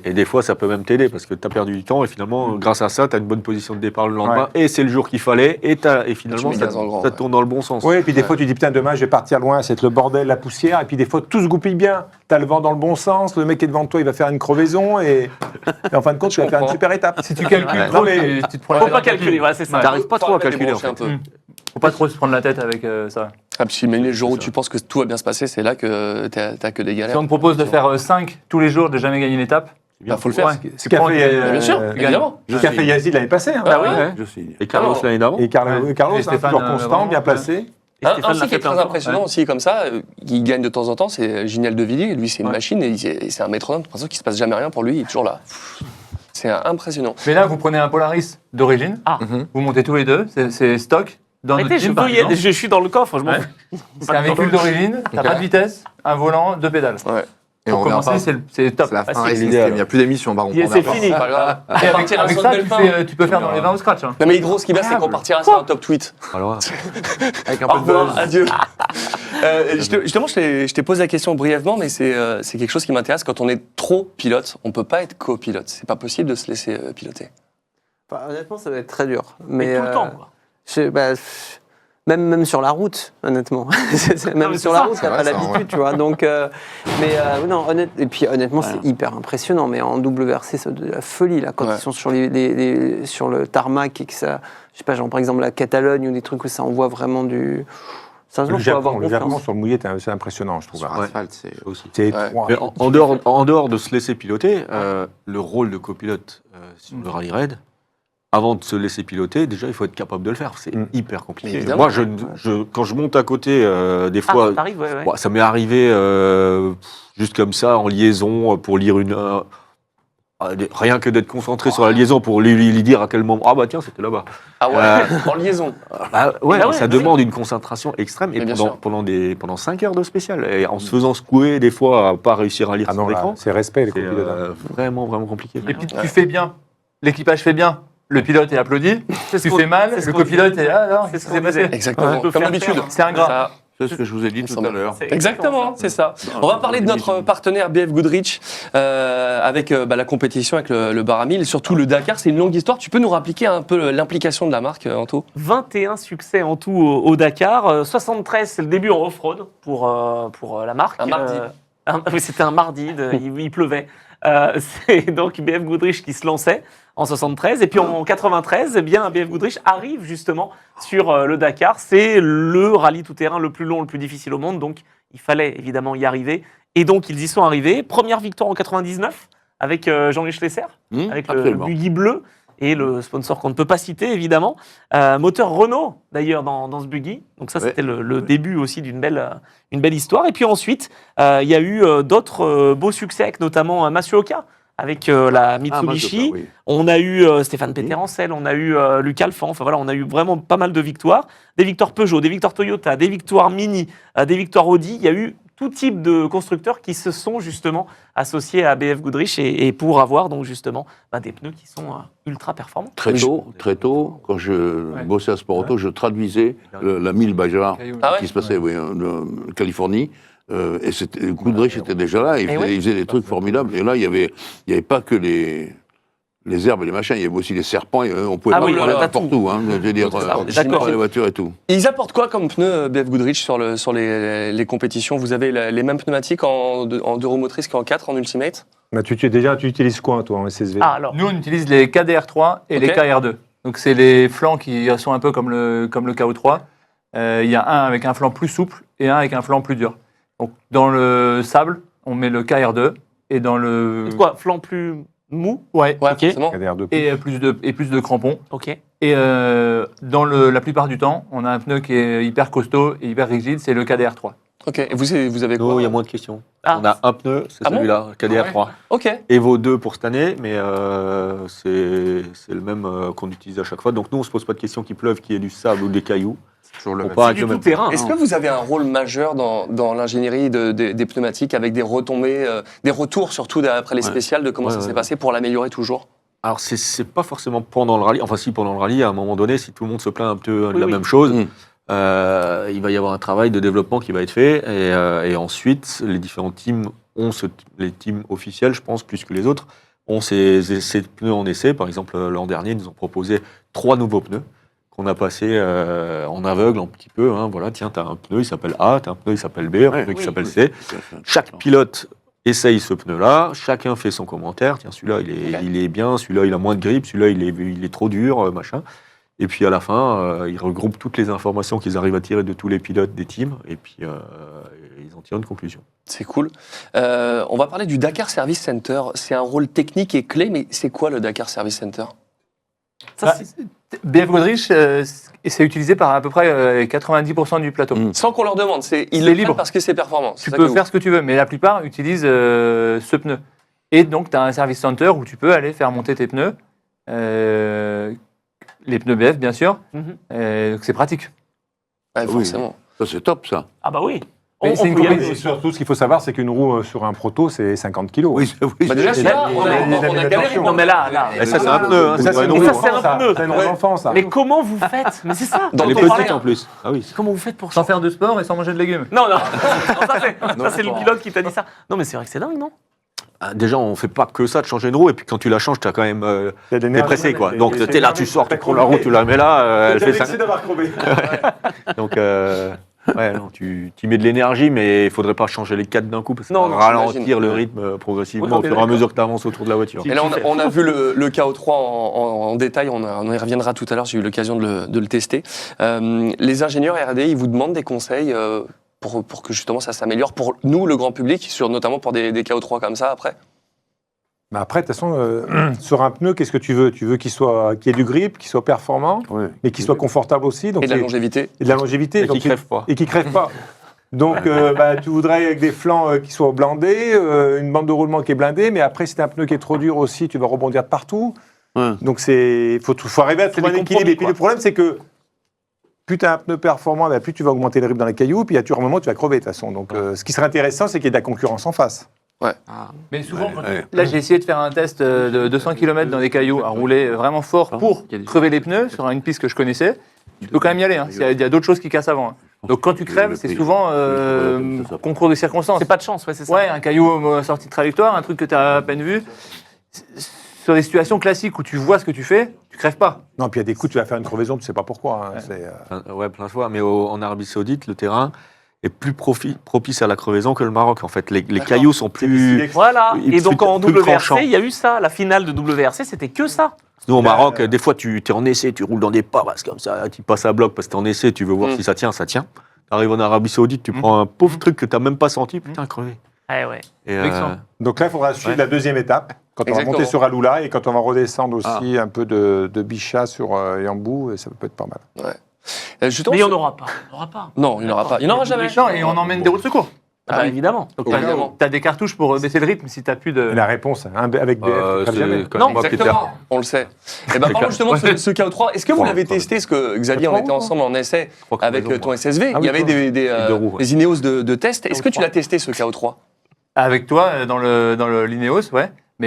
Et des fois, ça peut même t'aider parce que tu as perdu du temps et finalement, grâce à ça, tu as une bonne position de départ le lendemain et c'est le jour qu'il fallait et finalement, mets ça, gaz en grand, ça ouais. tourne dans le bon sens. Oui, et puis des fois, tu dis, putain, demain, je vais partir loin, c'est le bordel, la poussière, et puis des fois, tout se goupille bien. Tu as le vent dans le bon sens, le mec qui est devant toi, il va faire une crevaison, et en fin de compte, tu vas faire une comprends. super étape. Si tu calcules Ouais. trop, Non, mais tu te prends la Faut tête pas dans le calculer, voilà, c'est ça. Ouais. T'arrives pas trop à calculer en Débrancher fait. un peu. Faut pas trop se prendre la tête avec ça. Ah, puis mais les jours où tu penses que tout va bien se passer, c'est là que t'as que des galères. Si on te propose de faire 5 tous les jours, de jamais gagner une étape, Bah, faut le faire. Ce qu'a fait, Bien sûr, évidemment. ce qu'a fait Yazid l'année passée. Hein. Ah oui. Ouais. Je signe. Et Carlos Alors, l'année d'avant. Et Carlos, Ouais. Carlos Et hein, Stéphane, toujours constant, vraiment, bien ouais. placé. Et Un Stéphane l'a qui est fait plein très de fois. impressionnant aussi comme ça, qui gagne de temps en temps, c'est Giniel de Villiers. Lui, c'est une machine et c'est un métronome. J'ai l'impression qu'il se passe jamais rien pour lui. Il est toujours là. C'est impressionnant. mais là, vous prenez un Polaris d'origine, Ah. vous montez tous les deux, c'est stock. Dans notre Arrêtez, team, par exemple. je suis dans le coffre, je m'en Ouais. fous. C'est un véhicule d'origine, t'as pas de vitesse, un volant, 2 pédales. Ouais. Et on Pour revient commencer, pas. c'est top. C'est la Ah, fin, c'est il l'idéal. n'y a plus d'émission, par contre. Yeah, on c'est revient fini. Pas grave. Et avec Partir à avec son ça, belle fin. tu peux faire dans les 20 au scratch. Hein. Non mais Hydro, ce qui est bien, c'est qu'on partira sur un top tweet. Alors, Avec un Au peu de revoir, buzz. adieu. Justement, je t'ai posé la question brièvement, mais c'est quelque chose qui m'intéresse. Quand on est trop pilote, on peut pas être copilote. C'est pas possible de se laisser piloter. Enfin, honnêtement, ça va être très dur. Mais Mais tout le temps, quoi. Même sur la route, honnêtement. Même mais sur c'est la ça. route, C'est t'as vrai, pas ça, l'habitude, ouais. tu vois. Donc, non, et puis honnêtement, c'est hyper impressionnant. Mais en WRC, c'est de la folie là quand Ouais. ils sont sur sur le tarmac et que ça, je sais pas, genre par exemple la Catalogne ou des trucs où ça envoie vraiment du. Sérieusement, Le faut avoir Japon confiance. sur le mouillé, c'est impressionnant, je trouve. Sur asphalte, c'est. C'est Ouais. étroit. mais en dehors de se laisser piloter, le rôle de copilote sur le rallye raid, avant de se laisser piloter, déjà il faut être capable de le faire. C'est hyper compliqué. Évidemment. Moi, quand je monte à côté, des Ah, fois, ça t'arrive, ouais. ouais, ça m'est arrivé juste comme ça en liaison pour lire rien que d'être concentré sur la liaison pour lui dire à quel moment. Ah bah tiens, c'était là-bas. Ah ouais, en liaison. Bah, ouais, Ah ouais, ça oui. demande une concentration extrême et Mais bien pendant 5 heures de spécial. Et en se faisant secouer, des fois, à pas réussir à lire Ah son non, là, écran. c'est respect, les C'est copilotes. hein. vraiment, vraiment compliqué. Et puis tu fais bien, l'équipage fait bien, le pilote est applaudi, C'est ce tu qu'on- fais mal, c'est ce le qu'on copilote disait. est là, non, C'est qu'est-ce ce qui s'est qu'on passé disait. Exactement, On peut comme faire d'habitude. faire. C'est ingrat. Ça, C'est ce que je vous ai dit tout à l'heure. C'est Exactement, c'est ça. On va parler de notre partenaire BF Goodrich avec la compétition avec le bar à 1000 et surtout le Dakar. C'est une longue histoire. Tu peux nous rappliquer un peu l'implication de la marque, Anto? 21 succès en tout au Dakar. 73, c'est le début en off-road pour la marque. Un mardi. C'était un mardi, il pleuvait. C'est donc BF Goodrich qui se lançait en 73. Et puis en 93, eh bien, BF Goodrich arrive justement sur le Dakar. C'est le rallye tout-terrain le plus long, le plus difficile au monde. Donc il fallait évidemment y arriver. Et donc ils y sont arrivés. Première victoire en 99 avec Jean-Louis Schlesser, avec le buggy bleu. Et le sponsor qu'on ne peut pas citer, évidemment. Moteur Renault, d'ailleurs, dans ce buggy. Donc ça, c'était le début aussi d'une belle histoire. Et puis ensuite, il y a eu d'autres beaux succès, avec notamment Mathieu Oka, avec la Mitsubishi. oui. On a eu Stéphane Peter-Ancel, on a eu Luc Alphand. Enfin voilà, on a eu vraiment pas mal de victoires. Des victoires Peugeot, des victoires Toyota, des victoires Mini, des victoires Audi. Il y a eu tout type de constructeurs qui se sont justement associés à BF Goodrich et pour avoir donc justement des pneus qui sont ultra performants. Très tôt, quand je bossais à Sport Auto, je traduisais la 1000 Bajaj qui se passait en Californie. Et Goodrich était déjà là, il faisait des trucs formidables. Et là, il y avait pas que les herbes et les machins, il y avait aussi les serpents, on pouvait parler n'importe où, je veux dire, les voitures et tout. Et ils apportent quoi comme pneus BF Goodrich sur les compétitions? Vous avez les mêmes pneumatiques en 2 roues motrices qu'en 4 en Ultimate? Bah, tu utilises quoi, toi, en SSV? Alors, Nous, on utilise les KDR3 et les KR2. Donc, c'est les flancs qui sont un peu comme le KO3. Il y a un avec un flanc plus souple et un avec un flanc plus dur. Donc, dans le sable, on met le KR2 et dans le... c'est quoi, flanc plus mou? Ouais, Ouais, Ok. forcément. et plus de crampons. Ok. Et dans la plupart du temps, on a un pneu qui est hyper costaud et hyper rigide, c'est le KDR3. Ok, et vous avez quoi? Nous, il y a moins de questions. Ah. On a un pneu, c'est Ah bon celui-là, KDR3. Ok. Evo 2 pour cette année, mais c'est le même qu'on utilise à chaque fois. Donc nous, on se pose pas de questions qu'il pleuve, qu'il y ait du sable ou des cailloux. Toujours le On même. part C'est avec du le même tout-terrain. Est-ce hein. que vous avez un rôle majeur dans l'ingénierie des pneumatiques avec des retombées, des retours surtout après les spéciales de comment ça s'est passé pour l'améliorer toujours? Alors, c'est pas forcément pendant le rallye. Enfin, si, pendant le rallye, à un moment donné, si tout le monde se plaint un peu de la même chose, il va y avoir un travail de développement qui va être fait. Et ensuite, les différents teams les teams officiels, je pense, plus que les autres, ont ces pneus en essai. Par exemple, l'an dernier, ils nous ont proposé 3 nouveaux pneus qu'on a passés en aveugle un petit peu. Voilà, tiens, tu as un pneu, il s'appelle A, tu as un pneu, il s'appelle B, un pneu qui s'appelle C. Chaque pilote essaye ce pneu-là, chacun fait son commentaire. Tiens, celui-là, il est bien, celui-là, il a moins de grippe, celui-là, il est trop dur, machin. Et puis à la fin, ils regroupent toutes les informations qu'ils arrivent à tirer de tous les pilotes des teams, et puis ils en tirent une conclusion. C'est cool. On va parler du Dakar Service Center. C'est un rôle technique et clé, mais c'est quoi le Dakar Service Center? BF Goodrich, c'est utilisé par à peu près 90% du plateau. Sans qu'on leur demande, ils C'est le libre. font parce que c'est performant. Tu peux faire ce que tu veux, mais la plupart utilisent ce pneu. Et donc, tu as un service center où tu peux aller faire monter tes pneus, les pneus BF, bien sûr. Donc, c'est pratique. Ouais, forcément. Ça, c'est top, ça. Ah bah oui. Mais c'est une peut y compétition. aller. Et surtout, ce qu'il faut savoir, c'est qu'une roue sur un proto, c'est 50 kilos. Oui, Bah déjà, c'est- celui-là, on a galéré. Non mais là. Et ça, c'est un pneu. Ça, c'est une Mais roue ça, c'est un d'enfant, pneu. C'est une roue d'enfant, ça. Mais comment vous faites? Mais c'est ça. Dans Elle est le temps petite par en plus. Ah oui. Comment vous faites pour Sans ça? faire de sport et sans manger de légumes. Non, ça c'est le pilote qui t'a dit ça. Non mais c'est vrai que c'est dingue, non? Déjà, on fait pas que ça de changer une roue, et puis quand tu la changes, tu as quand même. Il y a des T'es nerfs. pressé, quoi. Donc, Et- t'es là, tu sors, tu prends la roue, tu la mets là, elle fait ça. d'avoir crevé. Donc, ouais, non, tu mets de l'énergie, mais il faudrait pas changer les 4 d'un coup, parce que ça Non, va non, ralentir j'imagine. le rythme progressivement Oui, au fur et à mesure que tu avances autour de la voiture. Et là, on a vu le KO3 en détail, on y reviendra tout à l'heure, j'ai eu l'occasion de le tester. Les ingénieurs R&D, ils vous demandent des conseils pour que justement ça s'améliore pour nous, le grand public, notamment pour des KO3 comme ça après? Mais après, de toute façon, sur un pneu, qu'est-ce que tu veux? Tu veux qu'il ait du grip, qu'il soit performant, Ouais. mais qu'il soit confortable aussi. Donc Et de la c'est- longévité? et de la longévité. Et donc qui crève pas. Et qui crève pas. Donc, tu voudrais avec des flancs qui soient blindés, une bande de roulement qui est blindée, mais après, si tu as un pneu qui est trop dur aussi, tu vas rebondir de partout. Ouais. Donc, il faut arriver à trouver un des équilibre. compromis, Et puis, quoi. le problème, c'est que plus tu as un pneu performant, plus tu vas augmenter le rythme dans les cailloux, puis il y a toujours un moment où tu vas crever, de toute façon. Donc, ce qui serait intéressant, c'est qu'il y ait de la concurrence en face. Mais souvent, Ouais. là, j'ai essayé de faire un test de 200 km dans des cailloux, à rouler vraiment fort pour crever les pneus sur une piste que je connaissais. Tu peux quand même y aller. Hein. Il y a d'autres choses qui cassent avant. Hein. Donc, quand tu crèves, c'est souvent concours de circonstances. C'est pas de chance, ouais, c'est ça. Ouais, un caillou sorti de trajectoire, un truc que tu as à peine vu. Sur des situations classiques où tu vois ce que tu fais, tu crèves pas. Non, puis il y a des coups, tu vas faire une crevaison, tu sais pas pourquoi. Hein. C'est, Ouais, plein de fois. Mais en Arabie Saoudite, le terrain est plus propice à la crevaison que le Maroc. En fait, les cailloux sont plus. Voilà. Et donc en plus tranchant. WRC, il y a eu ça. La finale de WRC, c'était que ça. Nous, au Maroc, des fois, tu es en essai, tu roules dans des passes comme ça, tu passes à bloc parce que tu es en essai, tu veux voir si ça tient, ça tient. Tu arrives en Arabie Saoudite, tu prends un pauvre truc que tu n'as même pas senti, putain, crevé. Ouais. Et, Donc là, il faudra suivre la deuxième étape, quand on va Exactement. monter sur Aloula et quand on va redescendre aussi un peu de Bichat sur Yambou, ça peut être pas mal. Justement, Mais il n'y en aura pas. Non, il n'y en aura pas. Il n'y en aura jamais. Non, et on emmène des roues de secours. Ah, évidemment. Donc Évidemment. t'as des cartouches pour baisser le rythme si t'as plus de. La réponse, avec BF, tu crèves jamais. Non, Exactement, on le sait. Et ben, parlons justement de ce KO3. Est-ce que vous l'avez testé, parce que Xavier, on était ensemble en essai avec ton SSV, il y avait des Ineos de test. Est-ce que tu l'as testé, ce KO3? Avec toi, dans le Lineos, ouais. Mais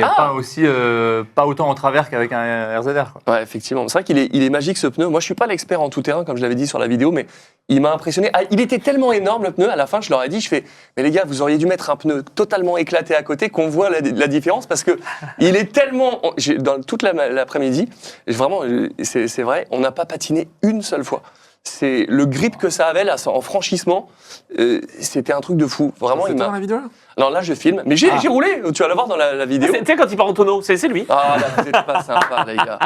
pas autant en travers qu'avec un RZR. Quoi. Ouais, effectivement. C'est vrai qu'il est magique, ce pneu. Moi, je suis pas l'expert en tout terrain, comme je l'avais dit sur la vidéo, mais il m'a impressionné. Ah, il était tellement énorme, le pneu. À la fin, je leur ai dit, mais les gars, vous auriez dû mettre un pneu totalement éclaté à côté, qu'on voit la différence, parce que il est tellement... Dans toute l'après-midi, vraiment, c'est vrai, on n'a pas patiné une seule fois. C'est le grip que ça avait là, en franchissement, c'était un truc de fou. Vraiment, C'est dans la vidéo là? Non, là, je filme. Mais j'ai roulé, tu vas le voir dans la vidéo. Tu sais, quand il part en tonneau, c'est lui. Ah, là, vous n'êtes pas sympa, les gars.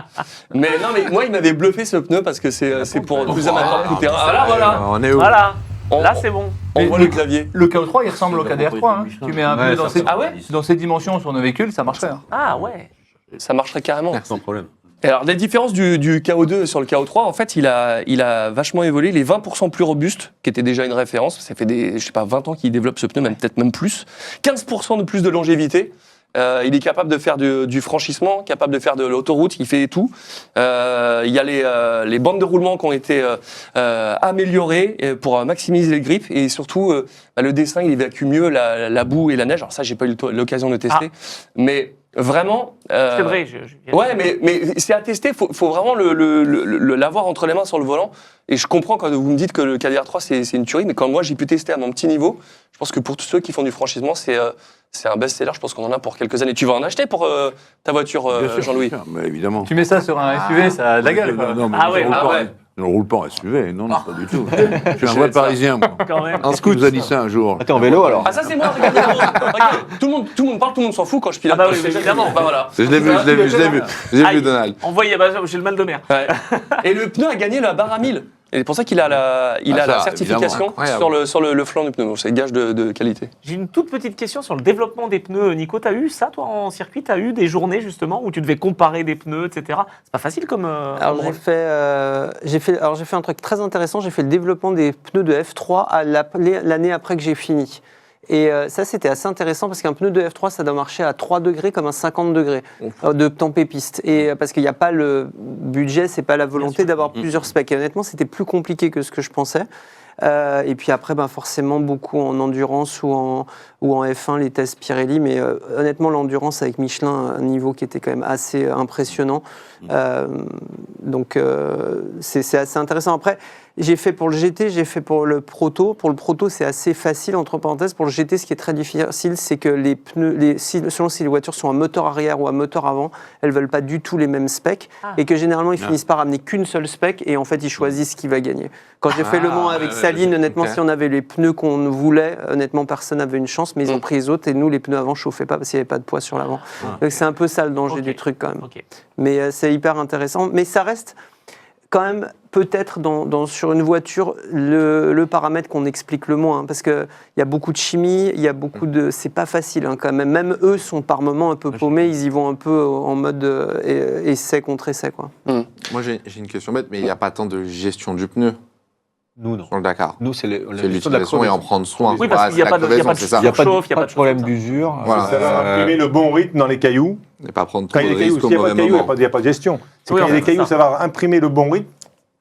Mais non, mais moi, il m'avait bluffé ce pneu parce que c'est pour plus amateurs tout terrain. Ah, voilà. On est où? Voilà. On- Là, c'est bon. On voit le clavier. Le KO3, il ressemble au KDR3. Hein. Tu mets un peu Ouais, dans ces dimensions sur nos véhicules, ça marcherait. Hein. Ah ouais. Ça marcherait carrément. sans problème. Et alors, la différence du KO2 sur le KO3, en fait, il a vachement évolué. Il est 20% plus robuste, qui était déjà une référence. Ça fait je sais pas, 20 ans qu'il développe ce pneu, peut-être même plus. 15% de plus de longévité. Il est capable de faire du franchissement, capable de faire de l'autoroute, il fait tout. Il y a les bandes de roulement qui ont été améliorées pour maximiser le grip. Et surtout, le dessin, il évacue mieux la boue et la neige. Alors ça, j'ai pas eu l'occasion de tester. Mais vraiment... C'est vrai. Ouais, mais c'est à tester. Faut vraiment l'avoir entre les mains sur le volant. Et je comprends quand vous me dites que le KDR3 c'est une tuerie, mais quand moi j'ai pu tester à mon petit niveau, je pense que pour tous ceux qui font du franchissement, c'est un best-seller. Je pense qu'on en a pour quelques années. Tu vas en acheter pour ta voiture, Jean-Louis? Mais évidemment. Tu mets ça sur un SUV, ça a de la gueule. Quoi. Non, mais Ah ouais, je roule ah pas- ouais. Je ne roule pas en SUV, non, pas du tout. Je suis un vrai Parisien, moi. Quand même. Un scout nous a dit ça un jour. T'es en vélo alors Ah ça c'est moi. Regardez, regarde, tout le monde parle, tout le monde s'en fout quand je pilote. Ah bah oui, évidemment. Bah voilà. Je l'ai vu, Aïe. Donald. Envoyez, j'ai le mal de mer. Ouais. Et le pneu a gagné la barre à 1000. Et c'est pour ça qu'il a la ça, certification évidemment, sur le flanc du pneu. Donc c'est gage de qualité. J'ai une toute petite question sur le développement des pneus. Nico, t'as eu ça, toi, en circuit? T'as eu des journées, justement, où tu devais comparer des pneus, etc. C'est pas facile comme... Alors rôle. j'ai fait un truc très intéressant. J'ai fait le développement des pneus de F3 l'année après que j'ai fini. Et ça, c'était assez intéressant parce qu'un pneu de F3, ça doit marcher à 3 degrés comme un 50 degrés de tempé-piste. Et parce qu'il n'y a pas le budget, c'est pas la volonté d'avoir plusieurs specs. Et honnêtement, c'était plus compliqué que ce que je pensais. Et puis après, forcément, beaucoup en endurance ou en F1, les tests Pirelli. Mais honnêtement, l'endurance avec Michelin, un niveau qui était quand même assez impressionnant. Donc, c'est assez intéressant. Après, j'ai fait pour le GT, j'ai fait pour le Proto. Pour le Proto, c'est assez facile, entre parenthèses. Pour le GT, ce qui est très difficile, c'est que les pneus, selon si les voitures sont à moteur arrière ou à moteur avant, elles ne veulent pas du tout les mêmes specs. Et que généralement, ils finissent par amener qu'une seule spec et en fait, ils choisissent qui va gagner. Quand j'ai fait Le Mans avec Saline, honnêtement, si on avait les pneus qu'on voulait, honnêtement, personne n'avait une chance, mais ils ont pris les autres et nous, les pneus avant, chauffaient pas parce qu'il n'y avait pas de poids sur l'avant. Donc c'est un peu ça le danger du truc quand même. Ok. Mais c'est hyper intéressant. Mais ça reste quand même peut-être sur une voiture le paramètre qu'on explique le moins, parce qu'il y a beaucoup de chimie, il y a beaucoup de... C'est pas facile quand même. Même eux sont par moments un peu paumés, ils y vont un peu en mode essai contre essai. Quoi. Moi, j'ai une question bête, mais il n'y a pas tant de gestion du pneu Nous, non. sur le Dakar. Nous, c'est C'est l'utilisation et en prendre soin. Oui, parce qu'il n'y a pas de c'est ça. Il n'y a pas chauffe, il y a pas pas de de problème chose, d'usure. Voilà. Ça va imprimer le bon rythme dans les cailloux. Et pas prendre trop Quand il y de a des cailloux, risques au s'il n'y a pas mauvais de cailloux, moment. il n'y a pas de gestion. C'est Oui, quand il y a en des fait, cailloux, ça. ça va imprimer le bon rythme.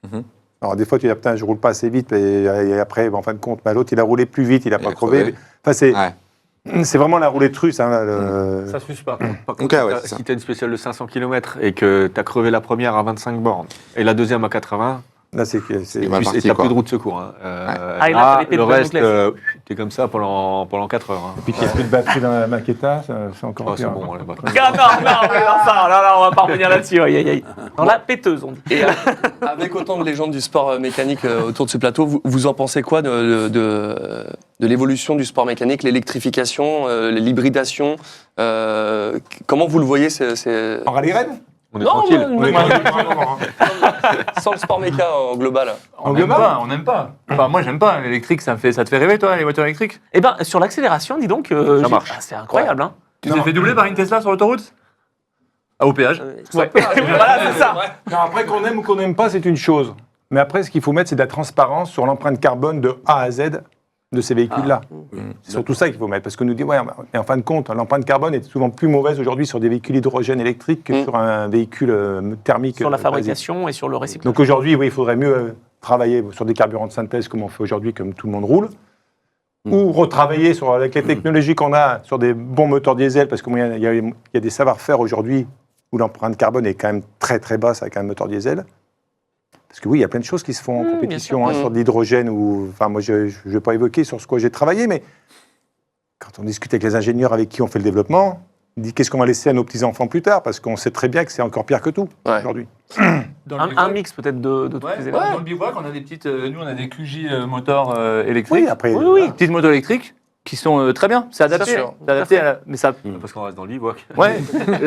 Mhm. Alors des fois, tu dis, putain, je roule pas assez vite, et après, en fin de compte, l'autre, il a roulé plus vite, il n'a Il pas a crevé. crevé. Enfin, Ouais. c'est vraiment la roulette russe. Hein, Ça s'use pas. Par Donc, contre, ouais, si c'est ça. si tu as une spéciale de 500 km et que tu as crevé la première à 25 bornes et la deuxième à 80, Là, c'est Il va et parti, tu n'as quoi. plus de roue de secours. Hein. Ah, et là, t'as les le pédales reste, Damoclès. tu es comme ça pendant 4 heures. Hein. puis qu'il n'y a plus de batterie dans la maqueta, c'est encore Oh, c'est pire. bon, on l'a pas. Ah, non, ça, là, on va pas revenir là-dessus. Aïe, aïe, aïe. Dans la péteuse, on dit. Et avec autant de légendes du sport mécanique autour de ce plateau, vous en pensez quoi de l'évolution du sport mécanique, l'électrification, l'hybridation comment vous le voyez En rallye-raid On est tranquille. sans le sport méca en global? On n'aime pas. Enfin, moi, j'aime pas. L'électrique, ça te fait rêver, toi, les voitures électriques? Eh ben, sur l'accélération, dis donc, marche. c'est incroyable. Hein. Tu t'es fait doubler par une Tesla sur l'autoroute? Au péage. Ouais. Voilà, c'est ça. Non, après, qu'on aime ou qu'on n'aime pas, c'est une chose. Mais après, ce qu'il faut mettre, c'est de la transparence sur l'empreinte carbone de A à Z de ces véhicules-là. C'est surtout ça qu'il faut mettre. Parce que nous dit, ouais, mais en fin de compte, l'empreinte carbone est souvent plus mauvaise aujourd'hui sur des véhicules hydrogène électriques que sur un véhicule thermique. Sur la fabrication et sur le recyclage. Donc aujourd'hui, oui, il faudrait mieux travailler sur des carburants de synthèse comme on fait aujourd'hui, comme tout le monde roule. Ou retravailler avec les technologies qu'on a sur des bons moteurs diesel, parce qu'il y a des savoir-faire aujourd'hui où l'empreinte carbone est quand même très très basse avec un moteur diesel. Parce que oui, il y a plein de choses qui se font en compétition sur de l'hydrogène. Enfin, moi, je ne vais pas évoquer sur ce quoi j'ai travaillé, mais quand on discute avec les ingénieurs avec qui on fait le développement, on dit qu'est-ce qu'on va laisser à nos petits-enfants plus tard, parce qu'on sait très bien que c'est encore pire que tout aujourd'hui. Un mix peut-être de tous les éléments. Dans le bivouac, on a des petites. Nous, on a des QJ moteurs électriques. Oui, après. Oui. Petites motos électriques qui sont très bien. C'est adapté. C'est sûr. C'est adapté mais ça. Parce qu'on reste dans le bivouac. Ouais.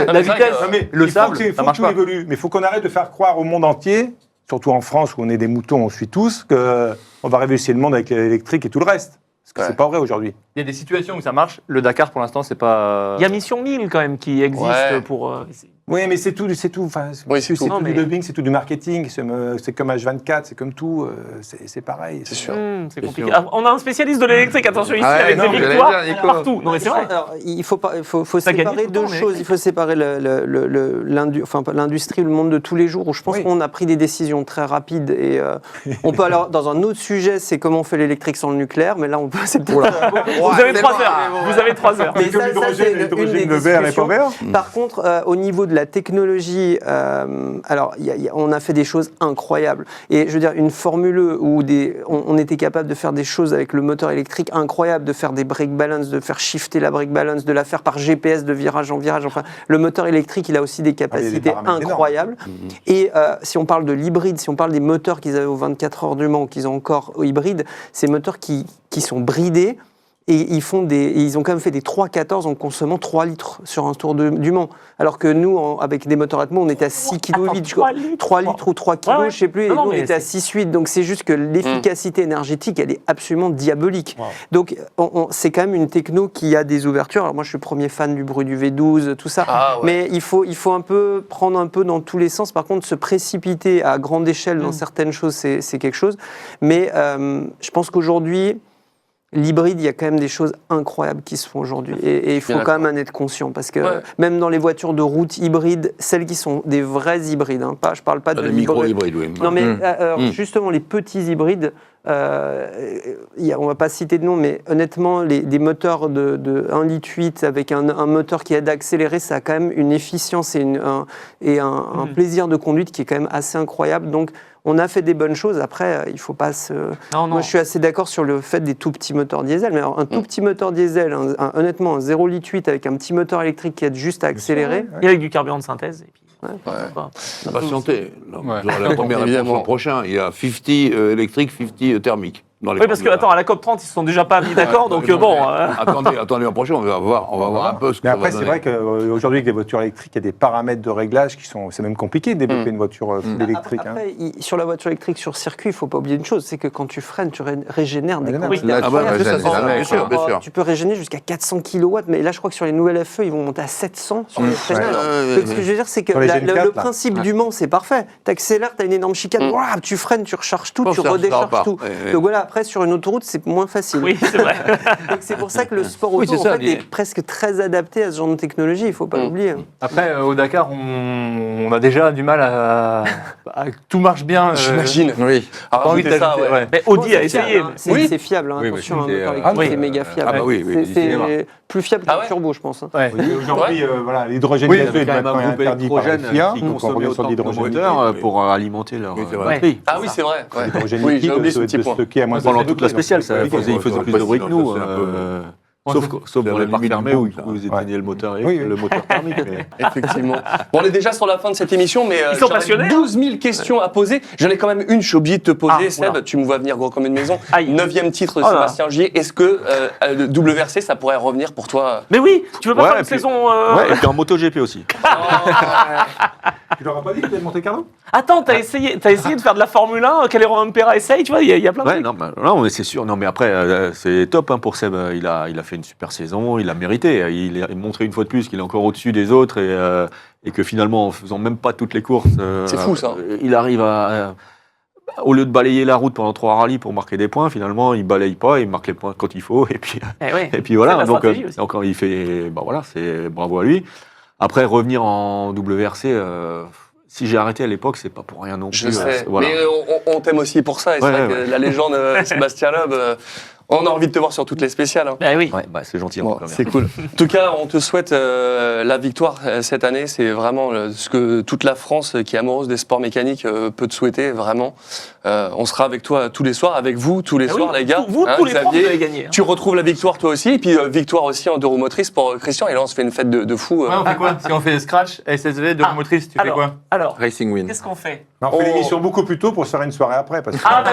La vitesse, Non, mais le il sable, faut ça que marche tout pas. évolue. Mais il faut qu'on arrête de faire croire au monde entier, surtout en France où on est des moutons, on suit tous, qu'on va réussir le monde avec l'électrique et tout le reste. Parce que c'est pas vrai aujourd'hui. Il y a des situations où ça marche. Le Dakar, pour l'instant, c'est pas. Il y a Mission 1000 quand même qui existe Ouais. pour. Oui, mais c'est tout. Enfin, Oui, c'est c'est tout. tout mais- du lobbying, c'est tout du marketing. C'est comme H24, c'est comme tout. C'est pareil. C'est sûr. C'est compliqué. Ah, on a un spécialiste de l'électrique, attention ici, Ah ouais, avec non, des j'allais victoires dire, Nico. partout. Non mais c'est vrai. Alors, il faut Ça gagne tout séparer le deux temps, mais- choses. Il faut séparer l'industrie, le monde de tous les jours, où je pense Oui. qu'on a pris des décisions très rapides. Et on peut alors dans un autre sujet, c'est comment on fait l'électrique sans le nucléaire, mais là on peut. C'est peut-être Vous avez 3 heures. Vous avez 3 heures. Mais Comme ça, l'hydrogène, c'est une l'hydrogène, des le vert et pas discussions. vert. Par contre, au niveau de la technologie, alors on a fait des choses incroyables. Et je veux dire, une Formule E où on était capable de faire des choses avec le moteur électrique incroyable, de faire des brake balance, de faire shifter la brake balance, de la faire par GPS de virage en virage. Enfin, le moteur électrique, il a aussi des capacités paramètres incroyables. Et si on parle de l'hybride, si on parle des moteurs qu'ils avaient aux 24 heures du Mans, qu'ils ont encore au hybride, ces moteurs qui sont bridés. Et ils ont quand même fait des 3,14 en consommant 3 litres sur un tour du Mans. Alors que nous, avec des moteurs Atmo, on était à 6 kg 8, 3 litres ou 3 kg, Ouais. je sais plus, et Non, nous, on mais était à 6,8. Donc c'est juste que l'efficacité énergétique, elle est absolument diabolique. Wow. Donc c'est quand même une techno qui a des ouvertures. Alors moi, je suis le premier fan du bruit du V12, tout ça. Ah, ouais. Mais il faut un peu prendre un peu dans tous les sens. Par contre, se précipiter à grande échelle dans certaines choses, c'est quelque chose. Mais je pense qu'aujourd'hui, l'hybride, il y a quand même des choses incroyables qui se font aujourd'hui. Et il faut Bien quand même en être conscient. Parce que Ouais. même dans les voitures de route hybrides, celles qui sont des vrais hybrides, hein, je parle pas de Des l'hybride. micro-hybrides, oui. Non, mais justement, les petits hybrides, on va pas citer de nom, mais honnêtement, des moteurs de 1,8 litre avec un moteur qui aide à accélérer, ça a quand même une efficience et un plaisir de conduite qui est quand même assez incroyable. Donc, on a fait des bonnes choses. Après, il faut pas se. Non, Moi, je suis assez d'accord sur le fait des tout petits moteurs diesel. Mais alors, un tout petit moteur diesel, honnêtement, un 0,8 litre avec un petit moteur électrique qui aide juste à accélérer. Et avec du carburant de synthèse. Et puis, pourquoi pas. Patientez. Ouais. Vous aurez la première réponse Évidemment. l'an prochain. Il y a 50 électrique, 50 thermique. Dans les Oui, parce que formules. attends, à la COP 30, ils se sont déjà pas mis d'accord, donc bon. Attendez, l'an prochain, on va voir un peu ce que Mais ça après, va c'est donner. vrai qu'aujourd'hui, avec les voitures électriques, il y a des paramètres de réglage qui sont. C'est même compliqué de développer une voiture full électrique. hein. Après, sur la voiture électrique sur circuit, il ne faut pas oublier une chose, c'est que quand tu freines, tu régénères des Régénère. quantités Là, tu Ah bah, incroyables. régènes ça, jamais, bien sûr, quoi. bien sûr. Tu peux régénérer jusqu'à 400 kW, mais là, je crois que sur les nouvelles FE, ils vont monter à 700 sur les freineurs. Donc, ce que je veux dire, c'est que Sur les Gen 4, le là. principe du Mans, c'est parfait. Tu accélères, tu as une énorme chicane, ouah, tu freines, tu recharges tout, Bon, tu ça redécharges repart. tout. Ouais. Donc voilà, après, sur une autoroute, c'est moins facile. Oui, c'est vrai. Donc c'est pour ça que le sport Oui, auto, c'est en ça, fait, est presque très adapté à ce genre de technologie, il ne faut pas l'oublier. Après, au Dakar, on a déjà du mal à tout marche bien. J'imagine. Oui. Ah, Pas envie de rajoutez ça, t'ajouter, ouais. ouais. Mais Audi a C'est essayé. fiable, hein. C'est Oui. c'est fiable, hein, Oui, attention, mais un c'était, moteur électrique, oui. c'est méga fiable. Ah bah oui, oui, C'est plus fiable Ah qu'un ouais turbo, je pense. hein. Ouais. Aujourd'hui, voilà, l'hydrogène Oui, il y gazeux avait est quand même maintenant un groupe interdit par la électrogène FIA, qui donc on consommait revient sur autant que nos l'hydrogène moteurs liquide, pour alimenter leur Oui, c'est vrai. batterie. Ah oui, c'est vrai. Ouais. L'hydrogène Oui, liquide j'ai oublié ce de petit point. stocker à moins de Pendant 100 toute la degrés, spéciale, donc, il faisait plus de bruit que nous. Sauf C'est pour la les parcs limite fermés du où monde, ça. vous éteignez le moteur, Oui, oui. le moteur thermique. Mais... Effectivement. Bon, on est déjà sur la fin de cette émission, mais Ils sont j'aurais passionnés, 12 000 questions à poser. J'en ai quand même une, je suis obligé de te poser, Ah, Seb. oula. Tu me vois venir gros comme une maison. Aïe. 9e titre de Oh là là. Sébastien Ogier. Est-ce que le WRC, ça pourrait revenir pour toi Mais oui, tu veux pas Ouais, faire une et puis- saison. Ouais, et puis en MotoGP aussi. Tu leur as pas dit que tu Monte Carlo? Attends, t'as essayé de faire de la Formule 1, Calero Impera essaye, tu vois, il y a plein de Ouais, trucs. non, non, mais c'est sûr. Non, mais après, c'est top pour Seb. Il a fait une super saison, il a mérité. Il a montré une fois de plus qu'il est encore au-dessus des autres et que finalement, en faisant même pas toutes les courses, C'est fou, ça. Il arrive à. Au lieu de balayer la route pendant 3 rallyes pour marquer des points, finalement, il balaye pas, il marque les points quand il faut. Et puis, Eh ouais. et puis voilà. C'est la Donc, stratégie aussi. il fait. Bah voilà, c'est bravo à lui. Après, revenir en WRC. Si j'ai arrêté à l'époque, c'est pas pour rien non plus. Je sais. Voilà. Mais on t'aime aussi pour ça. Et c'est Ouais, vrai ouais, que la légende Sébastien Loeb, on a envie de te voir sur toutes les spéciales. Hein. Bah oui. Ouais, bah, c'est gentil. en Bon, tout cas, c'est cool. En tout cas, on te souhaite la victoire cette année. C'est vraiment ce que toute la France qui est amoureuse des sports mécaniques peut te souhaiter, vraiment. On sera avec toi tous les soirs, avec vous tous les Ah oui, soirs, les gars. Vous, Hein, tous les trois, vous Xavier, avez gagné. hein. tu retrouves la victoire toi aussi, et puis victoire aussi en deux roues motrices pour Christian. Et là, on se fait une fête de fou. Ouais, on fait quoi Si on fait Scratch, SSV, deux Ah, roues motrices, tu fais quoi Alors, Racing Win. qu'est-ce qu'on fait On fait Oh. l'émission beaucoup plus tôt pour se faire une soirée après. Parce que Ah, bah,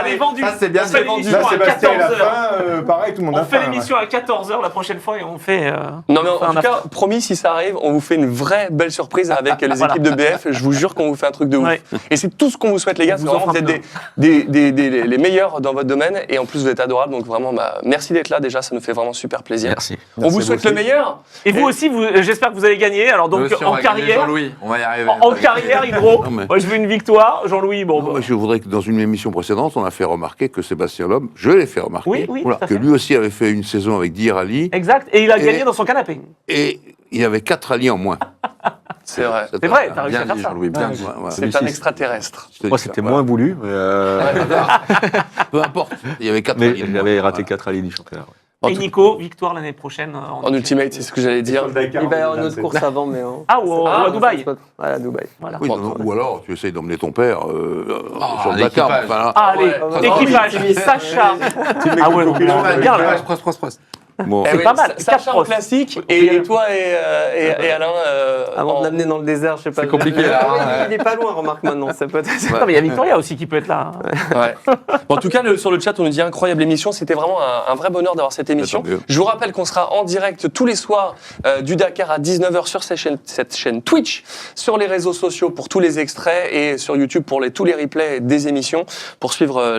elle est vendue. Ça, c'est bien, On fait c'est vendu. l'émission là, à Sébastien, il a 14h. faim. Pareil, tout le monde On a fait faim. l'émission à 14h la prochaine fois et on fait. Non, mais Enfin, en un tout cas, promis, si ça arrive, on vous fait une vraie belle surprise avec les Voilà. équipes de BF. Je vous jure qu'on vous fait un truc de ouf. Ouais. Et c'est tout ce qu'on vous souhaite, les gars. On vous Parce que offre vraiment, vous êtes les meilleurs dans votre domaine. Et en plus, vous êtes adorables. Donc vraiment, merci d'être là. Déjà, ça nous fait vraiment super plaisir. Merci. On vous souhaite le meilleur. Et vous aussi, j'espère que vous allez gagner. Alors, donc, Nous aussi, on en va gagner carrière. Jean-Louis, on va y arriver. En carrière, Hydro. Non, mais- Moi, je veux une victoire. Jean-Louis, bon. Non, bah, mais je voudrais que dans une émission précédente, on a fait remarquer que Sébastien Loeb, je l'ai fait remarquer, Oui, oui, tout à que fait. lui aussi avait fait une saison avec 10 rallyes Exact. Et il a Et- gagné dans son canapé. et il y avait 4 rallyes en moins. C'est vrai. C'est vrai, t'as réussi à Bien faire dit, ça. Jean-Louis, bien Ouais, dit. ouais, ouais. C'est un Celui-ci, extraterrestre. Je te Moi, dis c'était ça, moins voulu, mais, Peu importe, il y avait 4 mais rallyes. en moins. j'avais raté Voilà. 4 rallyes du championnat. ouais. En Et tout- Nico, victoire l'année prochaine. En ultimate, c'est ce que j'allais dire. Il va y avoir une autre course avant, mais. Ah, ou à Dubaï. Voilà, Dubaï. Voilà. Oui, non, ou alors tu essayes d'emmener ton père sur le l'équipage. Dakar. Enfin, Ah, allez, Ouais, équipage, ouais. Sacha. Ah ouais, donc, bien là. Prost. bon, C'est pas mal. Sacha en Quatre classique crosses. et toi et Alain. Avant en- de l'amener dans le désert, je sais pas. C'est compliqué, là, hein, Il est pas loin, remarque maintenant. Ça peut être. Non, mais il y a Victoria aussi qui peut être là. Ouais. Bon, en tout cas, sur le chat, on nous dit incroyable émission. C'était vraiment un vrai bonheur d'avoir cette émission. Tant mieux. Je vous rappelle qu'on sera en direct tous les soirs du Dakar à 19h sur cette chaîne Twitch, sur les réseaux sociaux pour tous les extraits et sur YouTube pour tous les replays des émissions pour suivre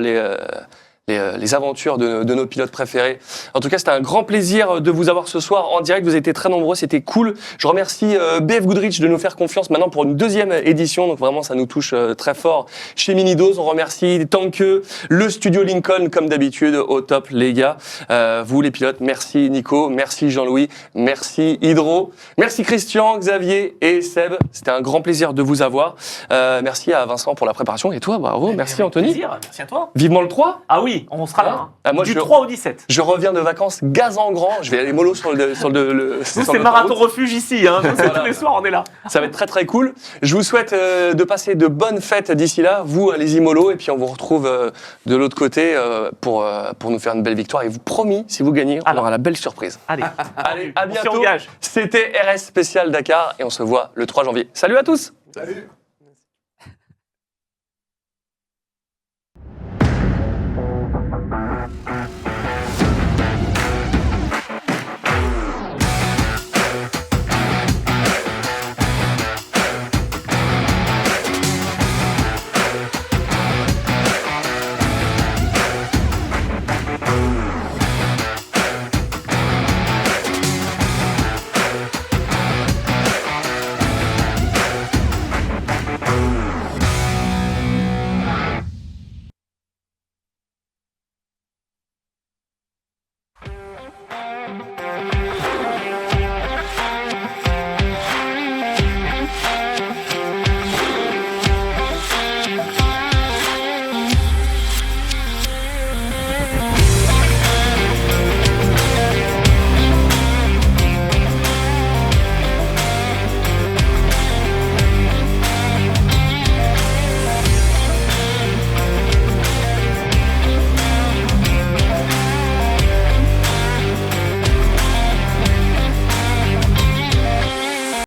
les aventures de nos pilotes préférés. En tout cas, c'était un grand plaisir de vous avoir ce soir en direct. Vous avez été très nombreux, c'était cool. Je remercie BF Goodrich de nous faire confiance maintenant pour une deuxième édition. Donc vraiment, ça nous touche très fort. Chez Minidos, on remercie Tanke, le studio Lincoln, comme d'habitude, au top, les gars. Vous, les pilotes, merci Nico, merci Jean-Louis, merci Hydro, merci Christian, Xavier et Seb. C'était un grand plaisir de vous avoir. Merci à Vincent pour la préparation. Et toi, bravo. Merci Avec Anthony. plaisir, merci à toi. Vivement le 3. Ah oui, on sera là. hein. Ah, moi, du je- 3 au 17. Je reviens de vacances gaz en grand. Je vais aller mollo sur le Nous, sur c'est marathon l'autoroute. refuge ici. Hein. Nous, c'est Voilà. tous les soirs, on est là. Ça va être très très cool. Je vous souhaite de passer de bonnes fêtes d'ici là. Vous, allez-y mollo. Et puis on vous retrouve de l'autre côté pour nous faire une belle victoire. Et vous promis, si vous gagnez, on Alors. aura la belle surprise. Allez, Allez, à on s'y bientôt. engage. C'était RS Spécial Dakar et on se voit le 3 janvier. Salut à tous. Salut.